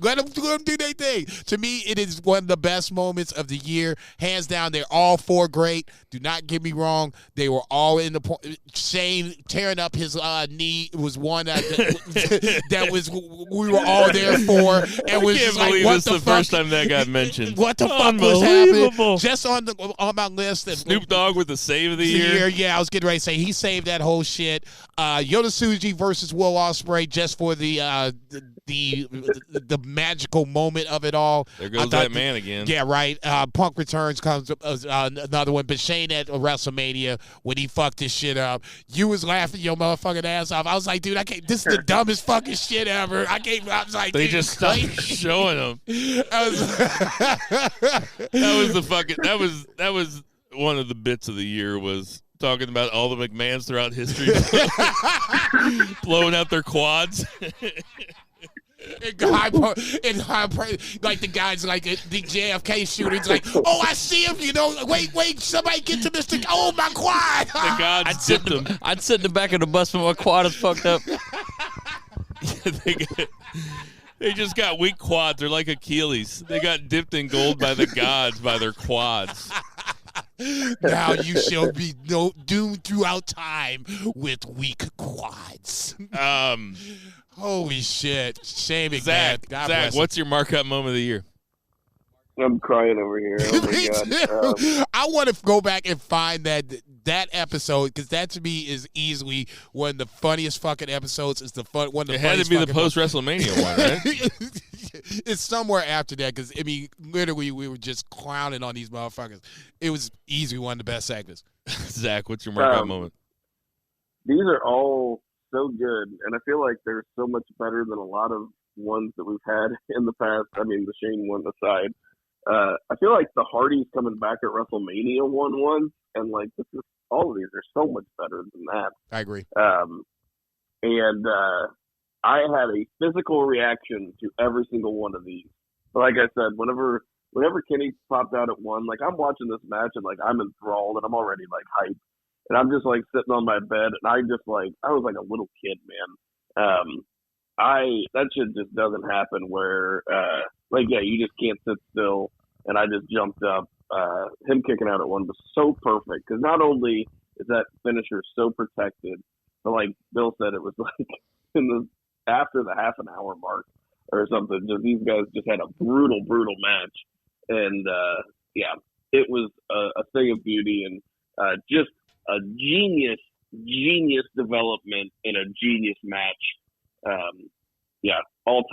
Let them do their thing. To me, it is one of the best moments of the year. Hands down, they're all four great. Do not get me wrong. They were all in the point. Shane tearing up his knee was one that was we were all there for. And was I can't like, believe what this the the fuck? first time that got mentioned. What the fuck was happening? Unbelievable. Just on my list. Snoop Dogg with the save of the year. Yeah, I was getting ready to say he saved that whole shit. Yoda Tsuji versus Will Ospreay just for the magical moment of it all. There goes that man again. Yeah, right. Punk Returns comes another one. But Shane at WrestleMania when he fucked this shit up, you was laughing your motherfucking ass off. I was like, dude, I can't. This is the dumbest fucking shit ever. I was like, They dude, just stopped showing him. That was one of the bits of the year was talking about all the McMahons throughout history blowing out their quads. Like the guys like the JFK shootings, like, oh, I see him, wait, somebody get to Mr. Oh, my quad. The gods dipped him. I'd sit in the back of the bus when my quad is fucked up. They just got weak quads. They're like Achilles. They got dipped in gold by the gods by their quads. Now you shall be doomed throughout time with weak quads. Holy shit. Shaming, Zach, man. God Zach, bless what's your markup moment of the year? I'm crying over here. Oh my Me god. too. I want to go back and find that episode because that to me is easily one of the funniest fucking episodes. It's one of the It had to be the post WrestleMania one, right? It's somewhere after that because literally we were just clowning on these motherfuckers. It was easily one of the best segments. Zach, what's your markup moment? These are all so good, and I feel like they're so much better than a lot of ones that we've had in the past. I mean, the Shane one aside. I feel like the Hardys coming back at WrestleMania won one, and like all of these are so much better than that. I agree. And I had a physical reaction to every single one of these. But like I said, whenever Kenny popped out at one, like I'm watching this match and like I'm enthralled and I'm already like hyped, and I'm just like sitting on my bed and I was like a little kid, man. That shit just doesn't happen where you just can't sit still. And I just jumped up. Him kicking out at one was so perfect because not only is that finisher so protected, but like Bill said, it was like after the half an hour mark or something. Just these guys just had a brutal match, and it was a thing of beauty and just a genius development in a genius match. All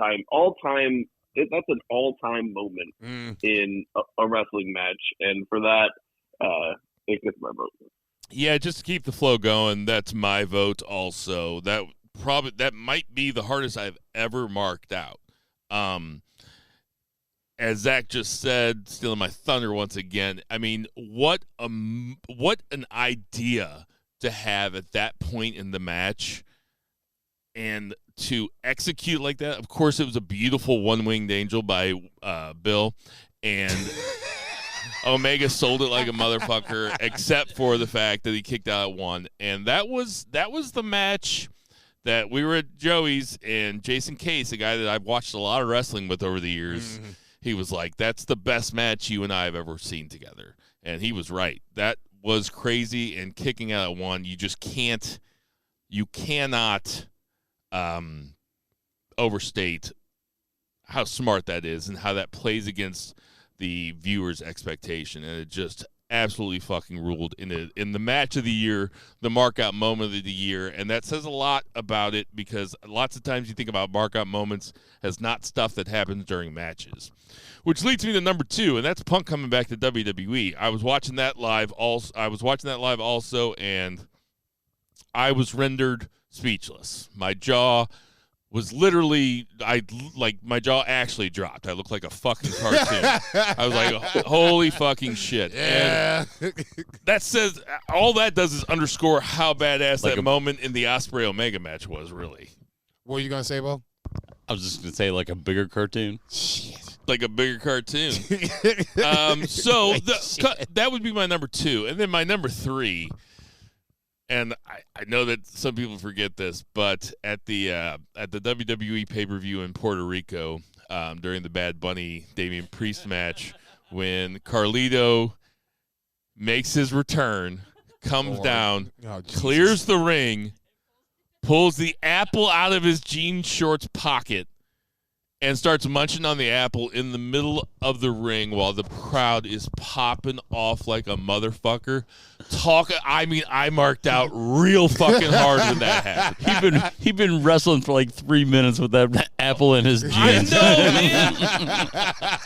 time. That's an all-time moment in a wrestling match, and for that, it gets my vote. Yeah, just to keep the flow going, that's my vote also. That might be the hardest I've ever marked out. As Zach just said, stealing my thunder once again. I mean, what an idea to have at that point in the match, and to execute like that. Of course, it was a beautiful one-winged angel by Bill, and Omega sold it like a motherfucker, except for the fact that he kicked out at one. And that was the match that we were at Joey's, and Jason Case, a guy that I've watched a lot of wrestling with over the years, he was like, that's the best match you and I have ever seen together. And he was right. That was crazy, and kicking out at one, you cannot overstate how smart that is and how that plays against the viewer's expectation, and it just absolutely fucking ruled in the match of the year, the markout moment of the year, and that says a lot about it because lots of times you think about markout moments as not stuff that happens during matches, which leads me to number 2, and that's Punk coming back to WWE. I was watching that live also, and I was rendered speechless. My jaw was literally, my jaw actually dropped. I looked like a fucking cartoon. I was like, holy fucking shit. Yeah. And that says, all that does is underscore how badass that moment in the Ospreay Omega match was, really. What were you going to say, Bo? I was just going to say like a bigger cartoon. Shit. Like a bigger cartoon. That would be my number 2. And then my number 3, and I know that some people forget this, but at the WWE pay-per-view in Puerto Rico during the Bad Bunny Damian Priest match, when Carlito makes his return, comes down, clears the ring, pulls the apple out of his jean shorts pocket, and starts munching on the apple in the middle of the ring while the crowd is popping off like a motherfucker. I marked out real fucking hard when that happened. He'd been wrestling for like 3 minutes with that apple in his jeans. I know, man.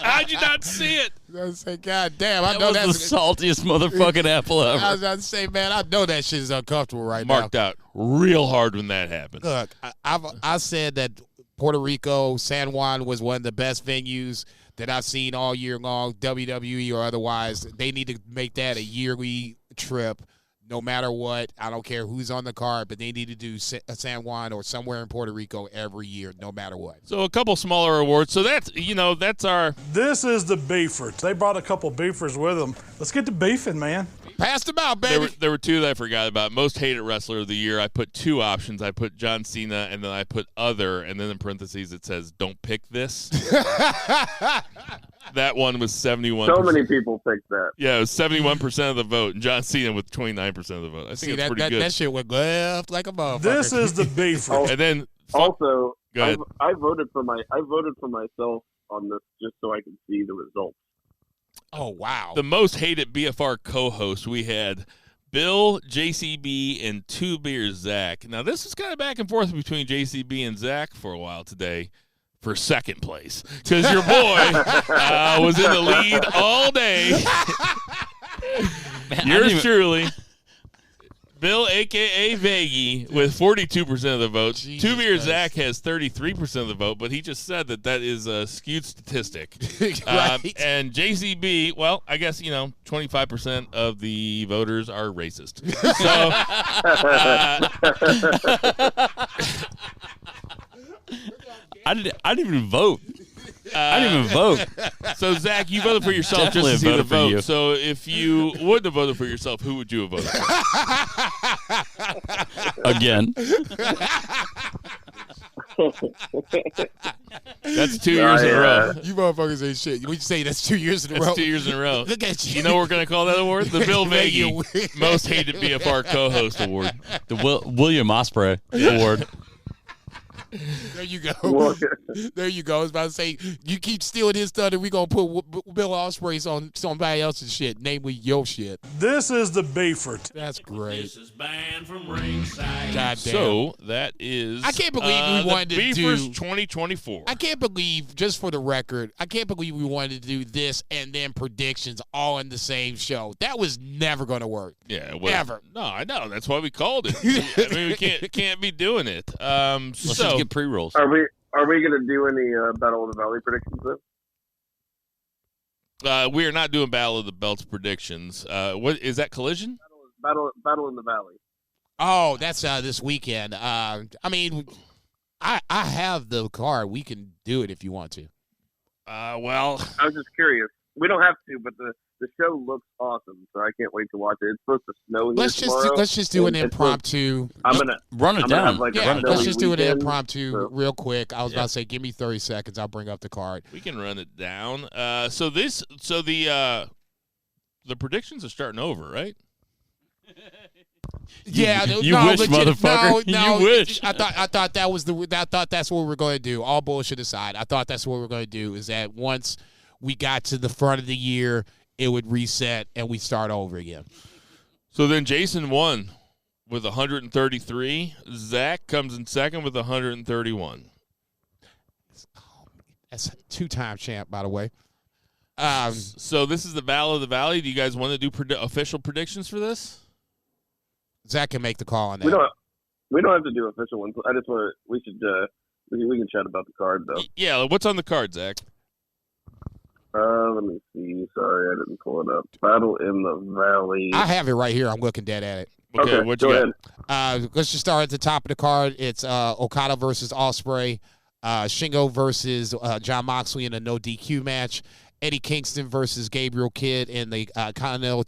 How'd you not see it? I was say, God damn, I That know was the saltiest motherfucking apple ever. I was about to say, man, I know that shit is uncomfortable right Marked out real hard when that happened. now. Look, I said that Puerto Rico, San Juan was one of the best venues that I've seen all year long, WWE or otherwise. They need to make that a yearly trip, no matter what. I don't care who's on the card, but they need to do San Juan or somewhere in Puerto Rico every year, no matter what. So a couple smaller awards. So that's our... This is the beefers. They brought a couple beefers with them. Let's get to beefing, man. Pass them out, baby. There were 2 that I forgot about. Most hated wrestler of the year. I put 2 options. I put John Cena, and then I put other, and then in parentheses it says, don't pick this. That one was 71%. So many people picked that. Yeah, it was 71% of the vote, and John Cena with 29% of the vote. I think that's pretty good. That shit went left like a motherfucker. This is the beefers. And then... Also, Go ahead. I voted for myself on this just so I could see the results. Oh, wow. The most hated BFR co-host, we had Bill, JCB, and 2 Beers Zach. Now, this was kind of back and forth between JCB and Zach for a while today for second place, because your boy was in the lead all day. Yours truly, Bill, a.k.a. Vaggie, with 42% of the vote. 2 Beers Zach has 33% of the vote, but he just said that is a skewed statistic. Right. And JCB, well, I guess, 25% of the voters are racist. So, I didn't even vote. I didn't even vote. So, Zach, you voted for yourself Definitely just to see the voted for you. vote. So, if you wouldn't have voted for yourself, who would you have voted for? Again. That's 2 years in a row. You motherfuckers ain't shit. We say that's 2 years in a row. That's 2 years in a row. Look at you. You know what we're going to call that award? The Bill Vaggie Vaggie. Most Hated BFR Co-Host Award. The William Ospreay Award. There you go. There you go. I was about to say, you keep stealing his thunder, we going to put Bill Ospreay's on somebody else's shit, namely your shit. This is the beefers. That's great. This is banned from Ringside. God damn. So that is I can't believe we wanted the to Beefers do 2024. I can't believe, just for the record, I can't believe we wanted to do this and then predictions all in the same show. That was never going to work. Yeah, well, Ever. No, I know. That's why we called it. I mean, we can't be doing it. Let's just get pre-rolls. Are we going to do any Battle of the Valley predictions then? We are not doing Battle of the Belts predictions. What is that? Collision? Battle in the Valley. Oh, that's this weekend. I mean, I have the card. We can do it if you want to. Well, I was just curious. We don't have to, but the show looks awesome, so I can't wait to watch it. It's supposed to snow here tomorrow. Let's just do an and it's impromptu. I'm gonna Run it I'm gonna down. have, like, Yeah, a let's snowy just do an weekend, impromptu so- real quick. I was about to say, give me 30 seconds. I'll bring up the card. we can run it down. So the predictions are starting over, right? Yeah, you wish, motherfucker. No, You wish. I thought that was I thought that's what we're going to do. All bullshit aside, I thought that's what we're going to do. Is that once we got to the front of the year, it would reset and we start over again. So then Jason won with 133. Zach comes in second with 131. That's a 2-time champ, by the way. So this is the Battle of the Valley. Do you guys want to do official predictions for this? Zach can make the call on that. We don't have to do official ones. I just want we should We can chat about the card though. Yeah, what's on the card, Zach? Let me see. Sorry, I didn't pull it up. Battle in the Valley. I have it right here. I'm looking dead at it. Okay, what you got? Let's just start at the top of the card. It's Okada versus Ospreay, Shingo versus Jon Moxley in a no DQ match, Eddie Kingston versus Gabriel Kidd in the Continental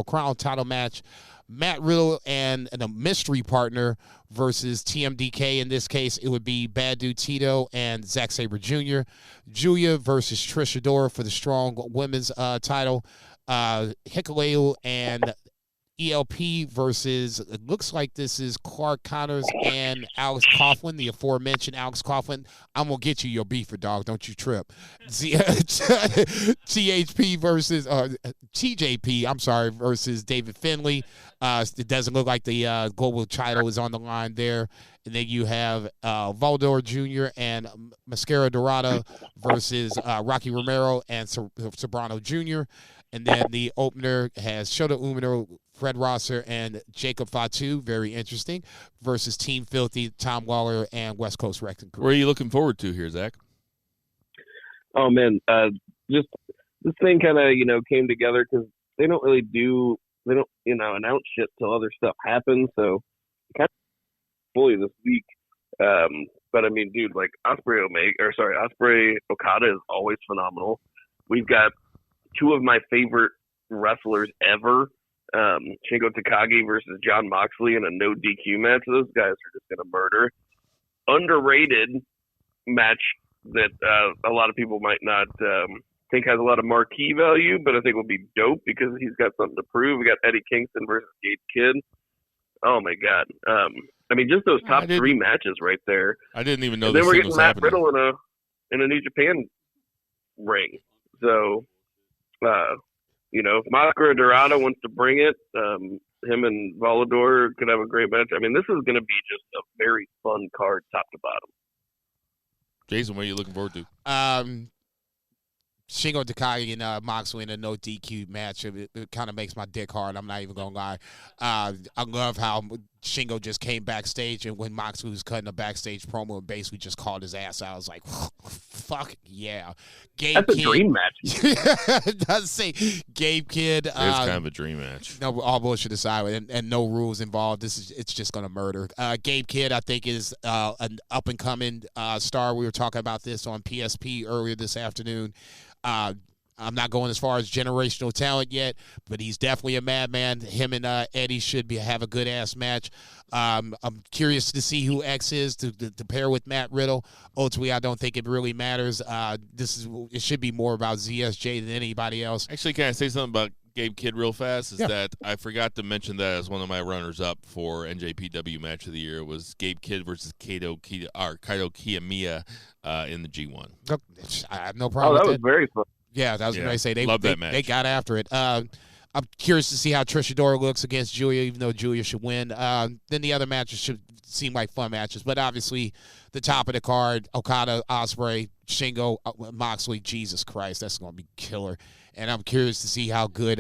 Crown title match, Matt Riddle and a mystery partner versus TMDK. In this case, it would be Bad Dude Tito and Zack Sabre Jr. Julia versus Trish Adora for the strong women's title. Hikuleo and ELP versus, it looks like this is Clark Connors and Alex Coughlin, the aforementioned Alex Coughlin. I'm going to get you your beefer, dog. Don't you trip. THP versus, TJP, I'm sorry, versus David Finlay. It doesn't look like the global title is on the line there. And then you have Volador Jr. and Mascara Dorada versus Rocky Romero and Sobrano Jr. And then the opener has Shota Umino, Fred Rosser, and Jacob Fatu, very interesting, versus Team Filthy, Tom Lawler, and West Coast Wrecking Crew. Where are you looking forward to here, Zach? Oh, man. Just this thing kind of, came together because they don't really announce shit till other stuff happens. So kind of fully this week. But I mean, dude, like Ospreay Okada is always phenomenal. We've got two of my favorite wrestlers ever, Shingo Takagi versus Jon Moxley in a no DQ match. Those guys are just going to murder. Underrated match that a lot of people might not think has a lot of marquee value, but I think will be dope because he's got something to prove. We got Eddie Kingston versus Gabe Kidd. Oh, my God. I mean, just those top three matches right there. I didn't even know this was happening. Then we're getting Matt Riddle in a New Japan ring. So, if Mascara Dorada wants to bring it, him and Volador could have a great match. I mean, this is going to be just a very fun card, top to bottom. Jason, what are you looking forward to? Shingo Takagi and Moxley in a no DQ match. It kind of makes my dick hard. I'm not even going to lie. I love how Shingo just came backstage, and when Moxley was cutting a backstage promo and basically just called his ass out, I was like, fuck yeah. That's a dream match. It does say Gabe Kidd. It's kind of a dream match. No, all bullshit aside, and no rules involved. It's just going to murder. Gabe Kidd, I think, is an up-and-coming star. We were talking about this on PSP earlier this afternoon. I'm not going as far as generational talent yet, but he's definitely a madman. Him and Eddie should have a good-ass match. I'm curious to see who X is to pair with Matt Riddle. Ultimately, I don't think it really matters. It should be more about ZSJ than anybody else. Actually, can I say something about Gabe Kidd real fast? That I forgot to mention that as one of my runners-up for NJPW Match of the Year was Gabe Kidd versus Kaito Kiyomiya in the G1. I have no problem with that was very fun. Yeah, that was what I say. They got after it. I'm curious to see how Trish Adora looks against Julia, even though Julia should win. Then the other matches should seem like fun matches. But obviously, the top of the card, Okada, Ospreay, Shingo, Moxley, Jesus Christ, that's going to be killer. And I'm curious to see how good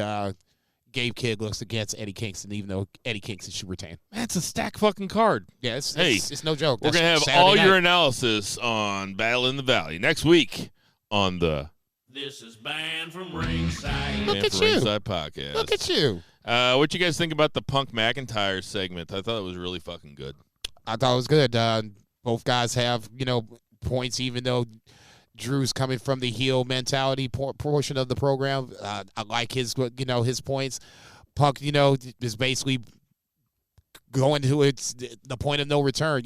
Gabe Kidd looks against Eddie Kingston, even though Eddie Kingston should retain. Man, it's a stack fucking card. Yeah, it's no joke. We're going to have Saturday all night. your analysis on Battle in the Valley next week on the This is Banned from Ringside. Look at you. Ringside Podcast. Look at you. What you guys think about the Punk McIntyre segment? I thought it was really fucking good. I thought it was good. Both guys have, points, even though Drew's coming from the heel mentality portion of the program. I like his points. Punk, is basically going to the point of no return.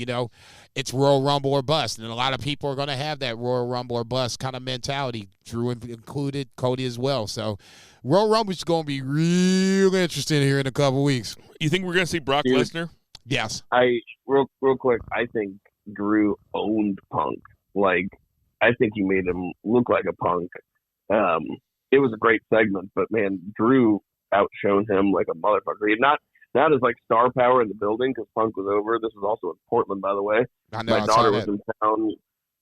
It's Royal Rumble or bust, and a lot of people are going to have that Royal Rumble or bust kind of mentality. Drew included, Cody as well. So Royal Rumble is going to be real interesting here in a couple weeks. You think we're going to see Brock Lesnar? Yes. Real quick, I think Drew owned Punk. I think he made him look like a punk. It was a great segment, but man, Drew outshone him like a motherfucker. He not as star power in the building because Punk was over. This was also in Portland, by the way. I know, my daughter was in town.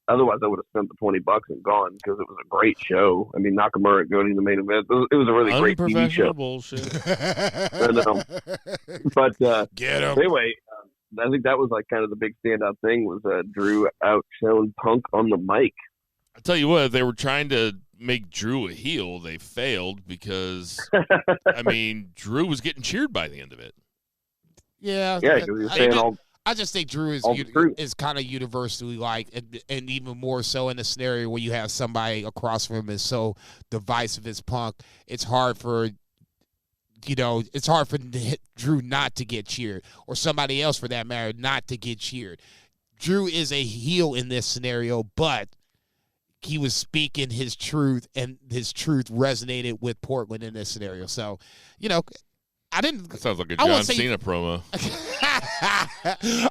Otherwise, I would have spent the $20 and gone because it was a great show. I mean, Nakamura going to the main event. It was a really great TV show. Bullshit. I know. But get him. Anyway, I think that was like kind of the big standout thing was Drew outshone Punk on the mic. I tell you what, they were trying to make Drew a heel. They failed because, I mean, Drew was getting cheered by the end of it. Yeah, Yeah, because he was saying all. I just think Drew is kind of universally liked, and even more so in a scenario where you have somebody across from him is so divisive as Punk. It's hard for Drew not to get cheered, or somebody else for that matter not to get cheered. Drew is a heel in this scenario, but he was speaking his truth, and his truth resonated with Portland in this scenario. So, I didn't. That sounds like a John Cena promo.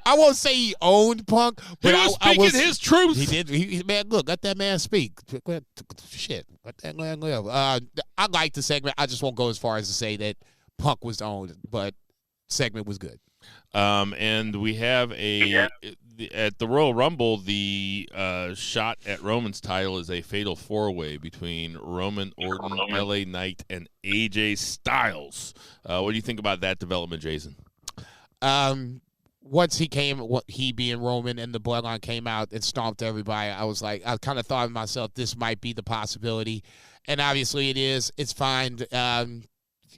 I won't say he owned Punk, but he was speaking his truth. He did. Man, look, let that man speak. Shit, let that man live. I like the segment. I just won't go as far as to say that Punk was owned, but segment was good. And we have at the Royal Rumble, the shot at Roman's title is a fatal four-way between Roman, Orton, LA Knight, and AJ Styles. What do you think about that development, Jason? Once he being Roman and the Bloodline came out and stomped everybody, I kind of thought to myself, this might be the possibility. And obviously it is. It's fine.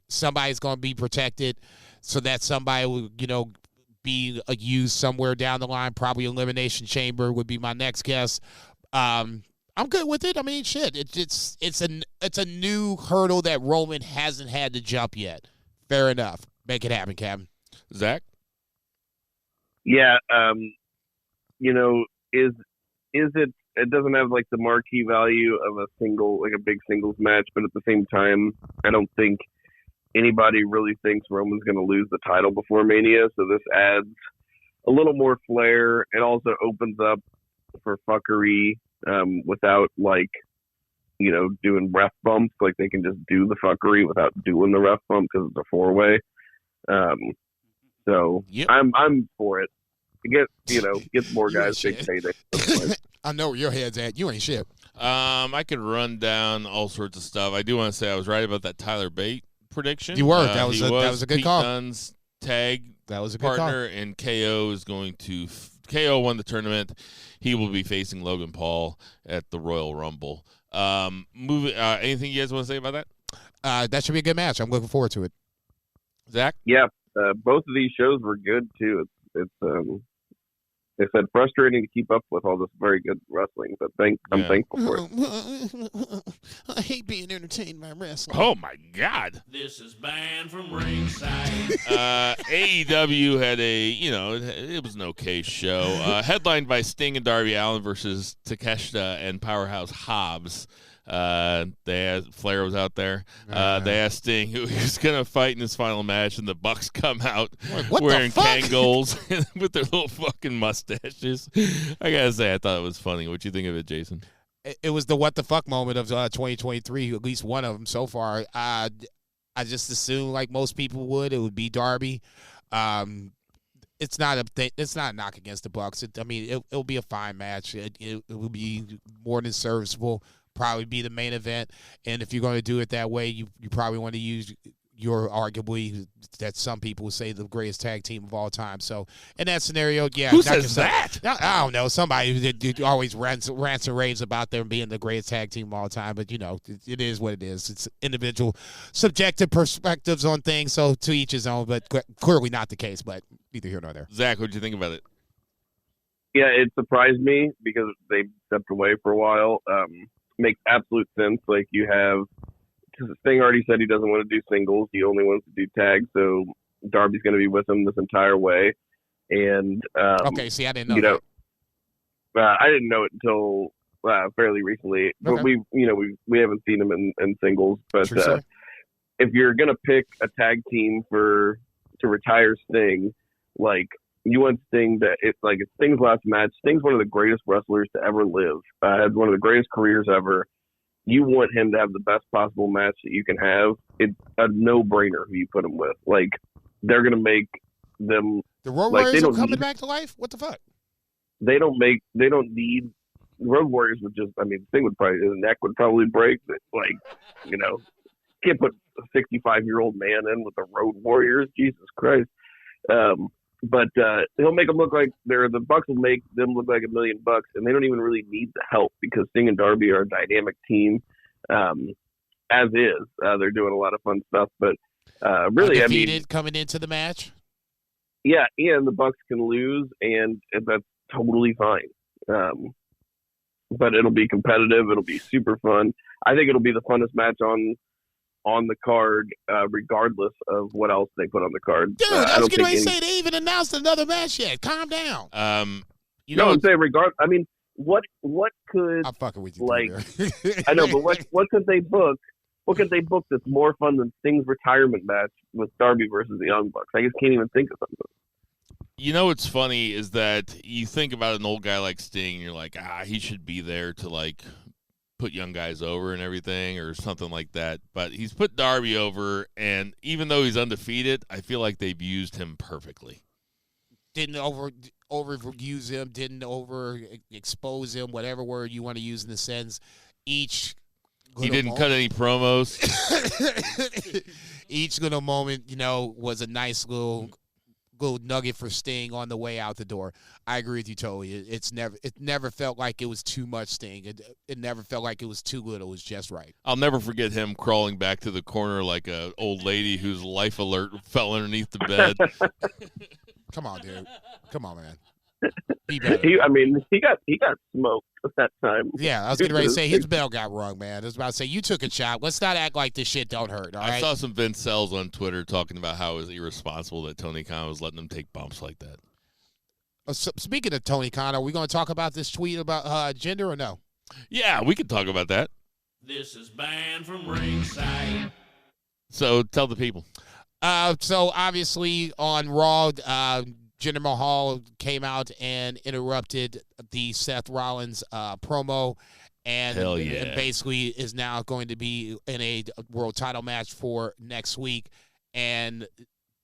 Somebody's going to be protected, so that somebody will, be used somewhere down the line. Probably Elimination Chamber would be my next guess. I'm good with it. I mean, shit, it's a new hurdle that Roman hasn't had to jump yet. Fair enough. Make it happen, Kevin. Zach? Yeah, is it doesn't have like the marquee value of a big singles match, but at the same time, I don't think anybody really thinks Roman's going to lose the title before Mania, so this adds a little more flair. It also opens up for fuckery without doing ref bumps. Like they can just do the fuckery without doing the ref bump because it's a four-way. So yep. I'm for it. It gets more guys big payday. I know where your head's at. You ain't shit. I could run down all sorts of stuff. I do want to say I was right about that Tyler Bate prediction. You were. That was a good Pete call. Dunne's tag that was a good partner, call. And KO is going to KO won the tournament. He will be facing Logan Paul at the Royal Rumble. Anything you guys want to say about that? That should be a good match. I'm looking forward to it. Zach? Yeah, both of these shows were good too. It's frustrating to keep up with all this very good wrestling, but I'm thankful for it. I hate being entertained by wrestling. Oh my God! This is banned from Ringside. AEW had it was an okay show, headlined by Sting and Darby Allin versus Takeshita and Powerhouse Hobbs. Flair was out there. They asked Sting who he was going to fight in his final match, and the Bucks come out wearing Kangols with their little fucking mustaches. I gotta say, I thought it was funny. What you think of it, Jason? It was the what the fuck moment of 2023. At least one of them so far. I just assumed, like most people would, it would be Darby. It's not a knock against the Bucks. It'll be a fine match. It will be more than serviceable. Probably be the main event, and if you're going to do it that way, you probably want to use your arguably that some people would say the greatest tag team of all time. So in that scenario, yeah, who says that? I don't know. Somebody who always rants and raves about them being the greatest tag team of all time, but it is what it is. It's individual, subjective perspectives on things. So to each his own, but clearly not the case. But neither here nor there. Zach, what did you think about it? Yeah, it surprised me because they stepped away for a while. Makes absolute sense. Like you have Sting already said he doesn't want to do singles. He only wants to do tags. So Darby's going to be with him this entire way. And okay, see, I didn't know. I didn't know it until fairly recently. But okay. we haven't seen him in singles. But if you're going to pick a tag team to retire Sting, like. You want Sting it's Sting's last match. Sting's one of the greatest wrestlers to ever live. Had one of the greatest careers ever. You want him to have the best possible match that you can have. It's a no-brainer who you put him with. Like, they're going to make them... The Road Warriors are coming back to life? What the fuck? They don't need... Road Warriors would just... Sting would probably... His neck would probably break. But, can't put a 65-year-old man in with the Road Warriors. Jesus Christ. But he'll make them look like the Bucks will make them look like $1 million, and they don't even really need the help because Sting and Darby are a dynamic team, as is. They're doing a lot of fun stuff, but really, undefeated coming into the match. Yeah, and the Bucks can lose, and that's totally fine. But it'll be competitive. It'll be super fun. I think it'll be the funnest match on the card, regardless of what else they put on the card. Dude, I was going to say they even announced another match yet. Calm down. I'm saying I mean, what could I'm fucking with you. Like, I know, but what could they book? What could they book that's more fun than Sting's retirement match with Darby versus the Young Bucks? I just can't even think of something. You know what's funny is that you think about an old guy like Sting, and you're like, he should be there to like put young guys over and everything or something like that. But he's put Darby over, and even though he's undefeated, I feel like they've used him perfectly. Didn't overuse him, didn't overexpose him, whatever word you want to use in the sentence. He didn't cut any promos. Each little moment, was a nice little nugget for Sting on the way out the door. I agree with you totally. It never felt like it was too much Sting. It never felt like it was too little. It was just right. I'll never forget him crawling back to the corner like a old lady whose life alert fell underneath the bed. Come on, dude. Come on, man. Be better. He got smoked at that time. Yeah, I was getting ready to say his bell got rung, man. I was about to say you took a shot. Let's not act like this shit don't hurt. All right? I saw some Vince Sells on Twitter talking about how it was irresponsible that Tony Khan was letting him take bumps like that. Speaking of Tony Khan, are we going to talk about this tweet about gender or no? Yeah, we could talk about that. This is banned from Ringside. So tell the people. So obviously on Raw, Jinder Mahal came out and interrupted the Seth Rollins promo, and basically is now going to be in a world title match for next week. And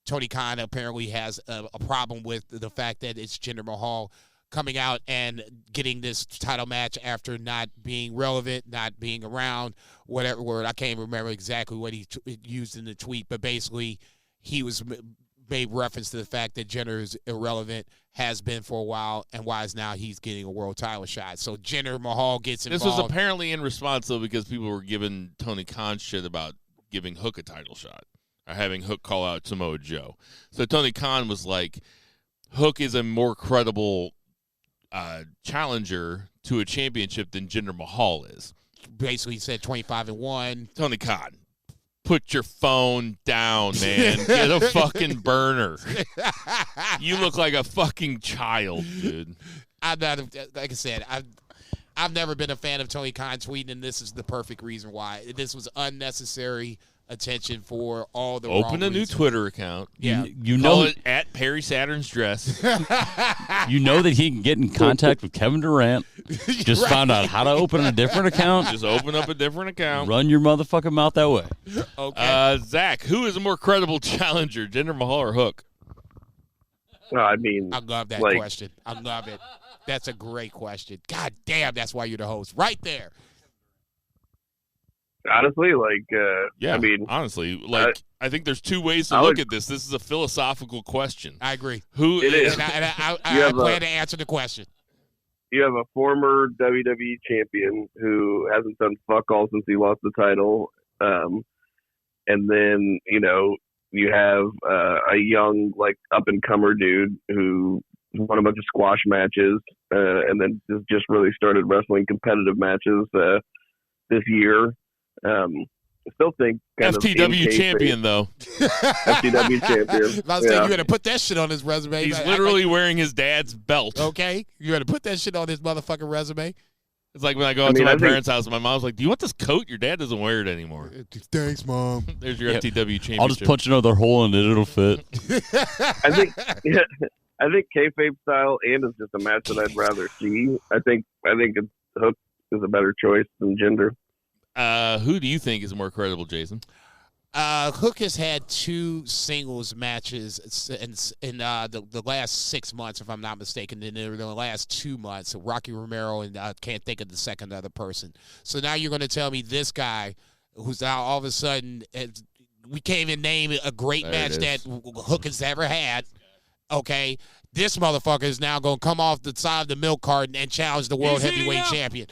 Tony Khan apparently has a problem with the fact that it's Jinder Mahal coming out and getting this title match after not being relevant, not being around, whatever word. I can't remember exactly what he used in the tweet, but basically he made reference to the fact that Jinder is irrelevant, has been for a while, and why is now he's getting a world title shot. So Jinder Mahal gets involved. This was apparently in response, though, because people were giving Tony Khan shit about giving Hook a title shot or having Hook call out Samoa Joe. So Tony Khan was like, Hook is a more credible challenger to a championship than Jinder Mahal is. Basically said 25-1. Tony Khan, put your phone down, man. Get a fucking burner. You look like a fucking child, dude. I'm not, like I said, I've never been a fan of Tony Khan tweeting, and this is the perfect reason why. This was unnecessary attention for all the Open wrong a new reasons. Twitter account. Yeah. You Call know it at Perry Saturn's dress. you know that he can get in contact with Kevin Durant. Just found out how to open a different account. Just open up a different account. Run your motherfucking mouth that way. Okay. Zach, who is a more credible challenger, Jinder Mahal or Hook? I mean, I love that question. I love it. That's a great question. God damn, that's why you're the host. Right there. honestly, yeah, I mean, honestly, I think there's two ways to look at this. This is a philosophical question. I agree. Who it is? And I plan to answer the question. You have a former WWE champion who hasn't done fuck all since he lost the title, and then you have a young up and comer dude who won a bunch of squash matches, and then just really started wrestling competitive matches this year. I still think FTW champion though. FTW champion. I was saying you got to put that shit on his resume. He's literally wearing his dad's belt. Okay, you got to put that shit on his motherfucking resume. It's like when I go out to my parents' house and my mom's like, "Do you want this coat? Your dad doesn't wear it anymore." Thanks, Mom. There's your FTW championship. I'll just punch another hole in it. It'll fit. I think kayfabe style and is just a match that I'd rather see. I think Hook is a better choice than Jinder. Who do you think is more credible, Jason? Hook has had 2 singles matches in the last 6 months, if I'm not mistaken. In the last 2 months, Rocky Romero and I can't think of the second other person. So now you're going to tell me this guy, who's now all of a sudden, we can't even name a great match that Hook has ever had. okay? This motherfucker is now going to come off the side of the milk carton and challenge the world heavyweight champion.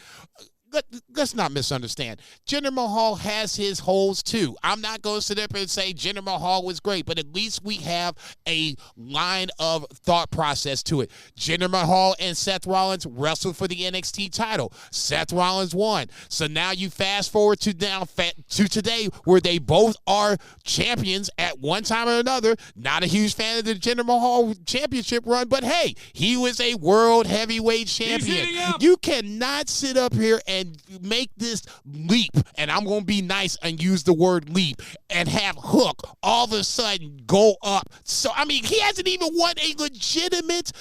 Let's not misunderstand. Jinder Mahal has his holes too. I'm not going to sit up and say Jinder Mahal was great, but at least we have a line of thought process to it. Jinder Mahal and Seth Rollins wrestled for the NXT title. Seth Rollins won. So now you fast forward to today where they both are champions at one time or another. Not a huge fan of the Jinder Mahal championship run, but hey, he was a world heavyweight champion. You cannot sit up here and make this leap, and I'm going to be nice and use the word leap, and have Hook all of a sudden go up. So, I mean, he hasn't even won a legitimate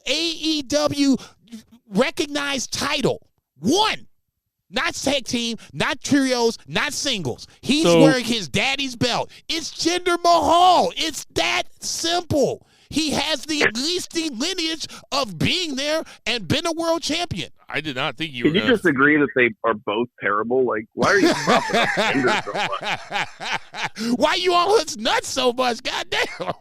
AEW recognized title. One. Not tag team, not trios, not singles. He's wearing his daddy's belt. It's Jinder Mahal. It's that simple. He has at least the lineage of being there and been a world champion. I did not think you were Can you just agree that they are both terrible? Like, why are you popping up Jinder so much? Why you on his nuts so much? Goddamn.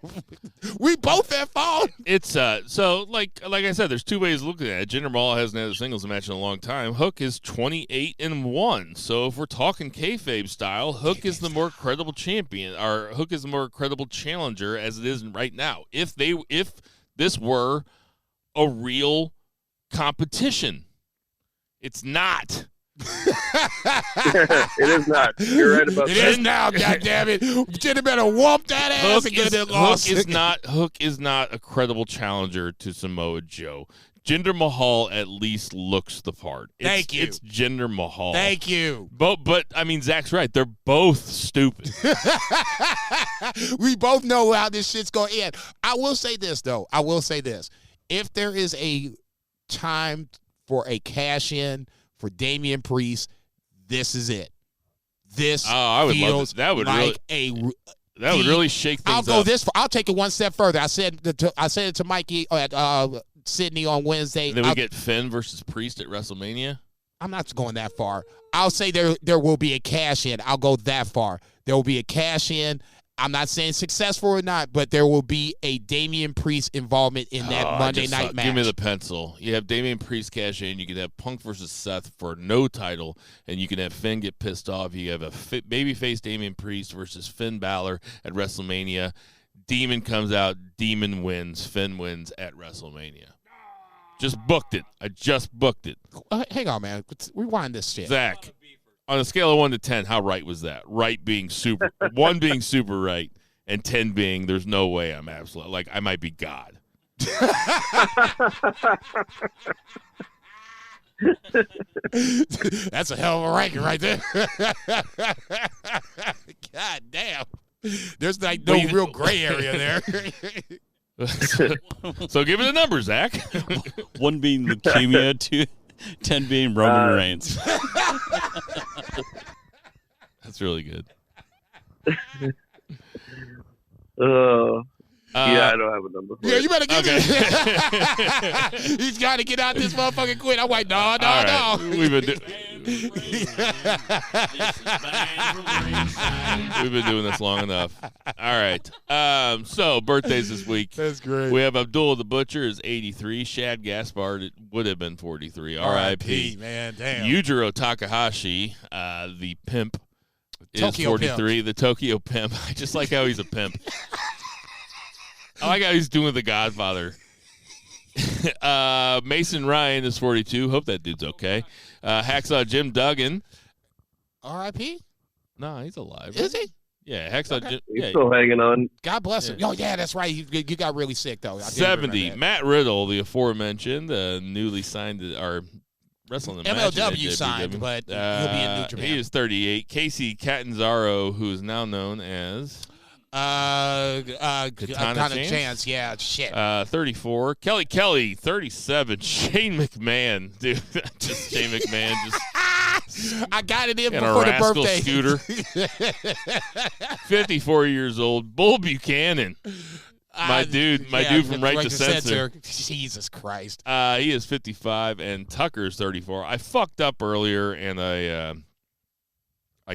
We both have fallen. It's so like I said, there's two ways of looking at it. Jinder Mahal hasn't had a singles match in a long time. Hook is 28-1. So if we're talking kayfabe style, Hook is the more credible champion, or Hook is the more credible challenger as it is right now. If this were a real competition. It's not. It is not. You're right about that. It is now, goddammit. Jinder better whoop that ass and get it lost. Hook is not a credible challenger to Samoa Joe. Jinder Mahal at least looks the part. Thank you. It's Jinder Mahal. Thank you. But I mean, Zach's right. They're both stupid. We both know how this shit's going to end. I will say this, though. If there is a time for a cash-in for Damian Priest, this is it. This I would love feels it. That would like that would really shake things I'll go up. I'll take it one step further. I said it to Mikey at Sydney on Wednesday. Then we get Finn versus Priest at WrestleMania. I'm not going that far. I'll say there will be a cash-in. I'll go that far. There will be a cash-in. I'm not saying successful or not, but there will be a Damian Priest involvement in that Monday night match. Give me the pencil. You have Damian Priest cash in. You can have Punk versus Seth for no title, and you can have Finn get pissed off. You have a babyface Damian Priest versus Finn Balor at WrestleMania. Demon comes out. Demon wins. Finn wins at WrestleMania. Just booked it. I just booked it. Hang on, man. Let's rewind this shit. Zach. On a scale of 1 to 10, how right was that? Right being super, 1 being super right, and 10 being there's no way I'm absolute. Like I might be God. That's a hell of a ranking right there. God damn. There's like no real gray area there. So give me the number, Zach. 1 being leukemia, 10 being Roman Reigns. That's really good. Yeah, I don't have a number for it. You better give it. He's got to get out this motherfucking quick. I'm like, no. Right. We've been doing this long enough. All right. So birthdays this week. That's great. We have Abdullah the Butcher is 83. Shad Gaspard would have been 43. R.I.P. Man, damn. Yujiro Takahashi, the pimp, is Tokyo 43. pimp. The Tokyo pimp. I just like how he's a pimp. I like how he's doing The Godfather. Mason Ryan is 42. Hope that dude's okay. Hacksaw Jim Duggan. R.I.P.? No, he's alive. Is he? Yeah, Hacksaw Okay. Jim. He's Yeah, still hanging on. God bless him. Oh, yeah, that's right. You got really sick, though. I didn't 70. remember that. Matt Riddle, the aforementioned, newly signed, or wrestling the match at MLW signed, WWE. but he'll be in New Japan. He is 38. Casey Catanzaro, who is now known as Katana Chance. Yeah, shit. 34. Kelly, 37. Shane McMahon, dude. Just Shane McMahon, just I got it in and a before the rascal birthday. scooter. 54 years old. Bull Buchanan. My dude from Right to Censor. Jesus Christ. He is 55, and Tucker's 34. I fucked up earlier, and I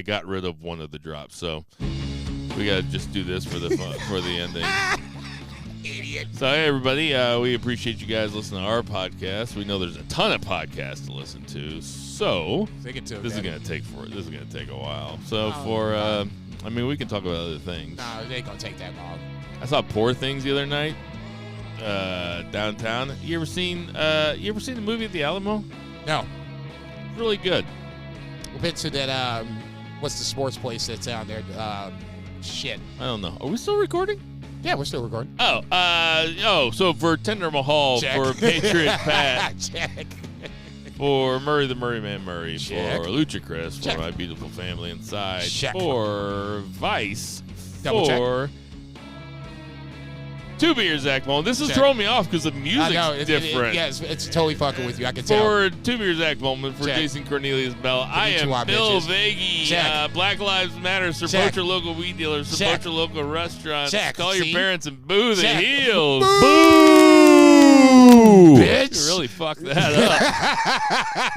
got rid of one of the drops. So we gotta just do this for the ending. Idiot. So, hey, everybody, we appreciate you guys listening to our podcast. We know there's a ton of podcasts to listen to, so Think it to this is Daddy. going to take a while. So, I mean, we can talk about other things. No, it ain't gonna take that long. I saw Poor Things the other night downtown. You ever seen the movie at the Alamo? No. Really good. We've been to that, what's the sports place that's down there? Shit. I don't know. Are we still recording? Yeah, we're still recording. So for Tender Mahal, Check. for Patriot Pat, Check. for Murray the Murray Man Murray, Check. for Lucha Chris, Check. for my beautiful family inside, Check. for Vice, Double check. for Two Beers Zach Mullen. This is Check. throwing me off because the I music's know, different. yeah, it's totally fucking with you. I can tell. For Two Beers Zach Mullen, for Check. Jason Cornelius Bell, I am Konnichiwa, Bill bitches. Vagey. Check. Black Lives Matter. Support Check. your local weed dealers. Support Check. your local restaurants. Check. Call See? your parents and boo the Check. heels. Boo! Bitch. You really fucked that up.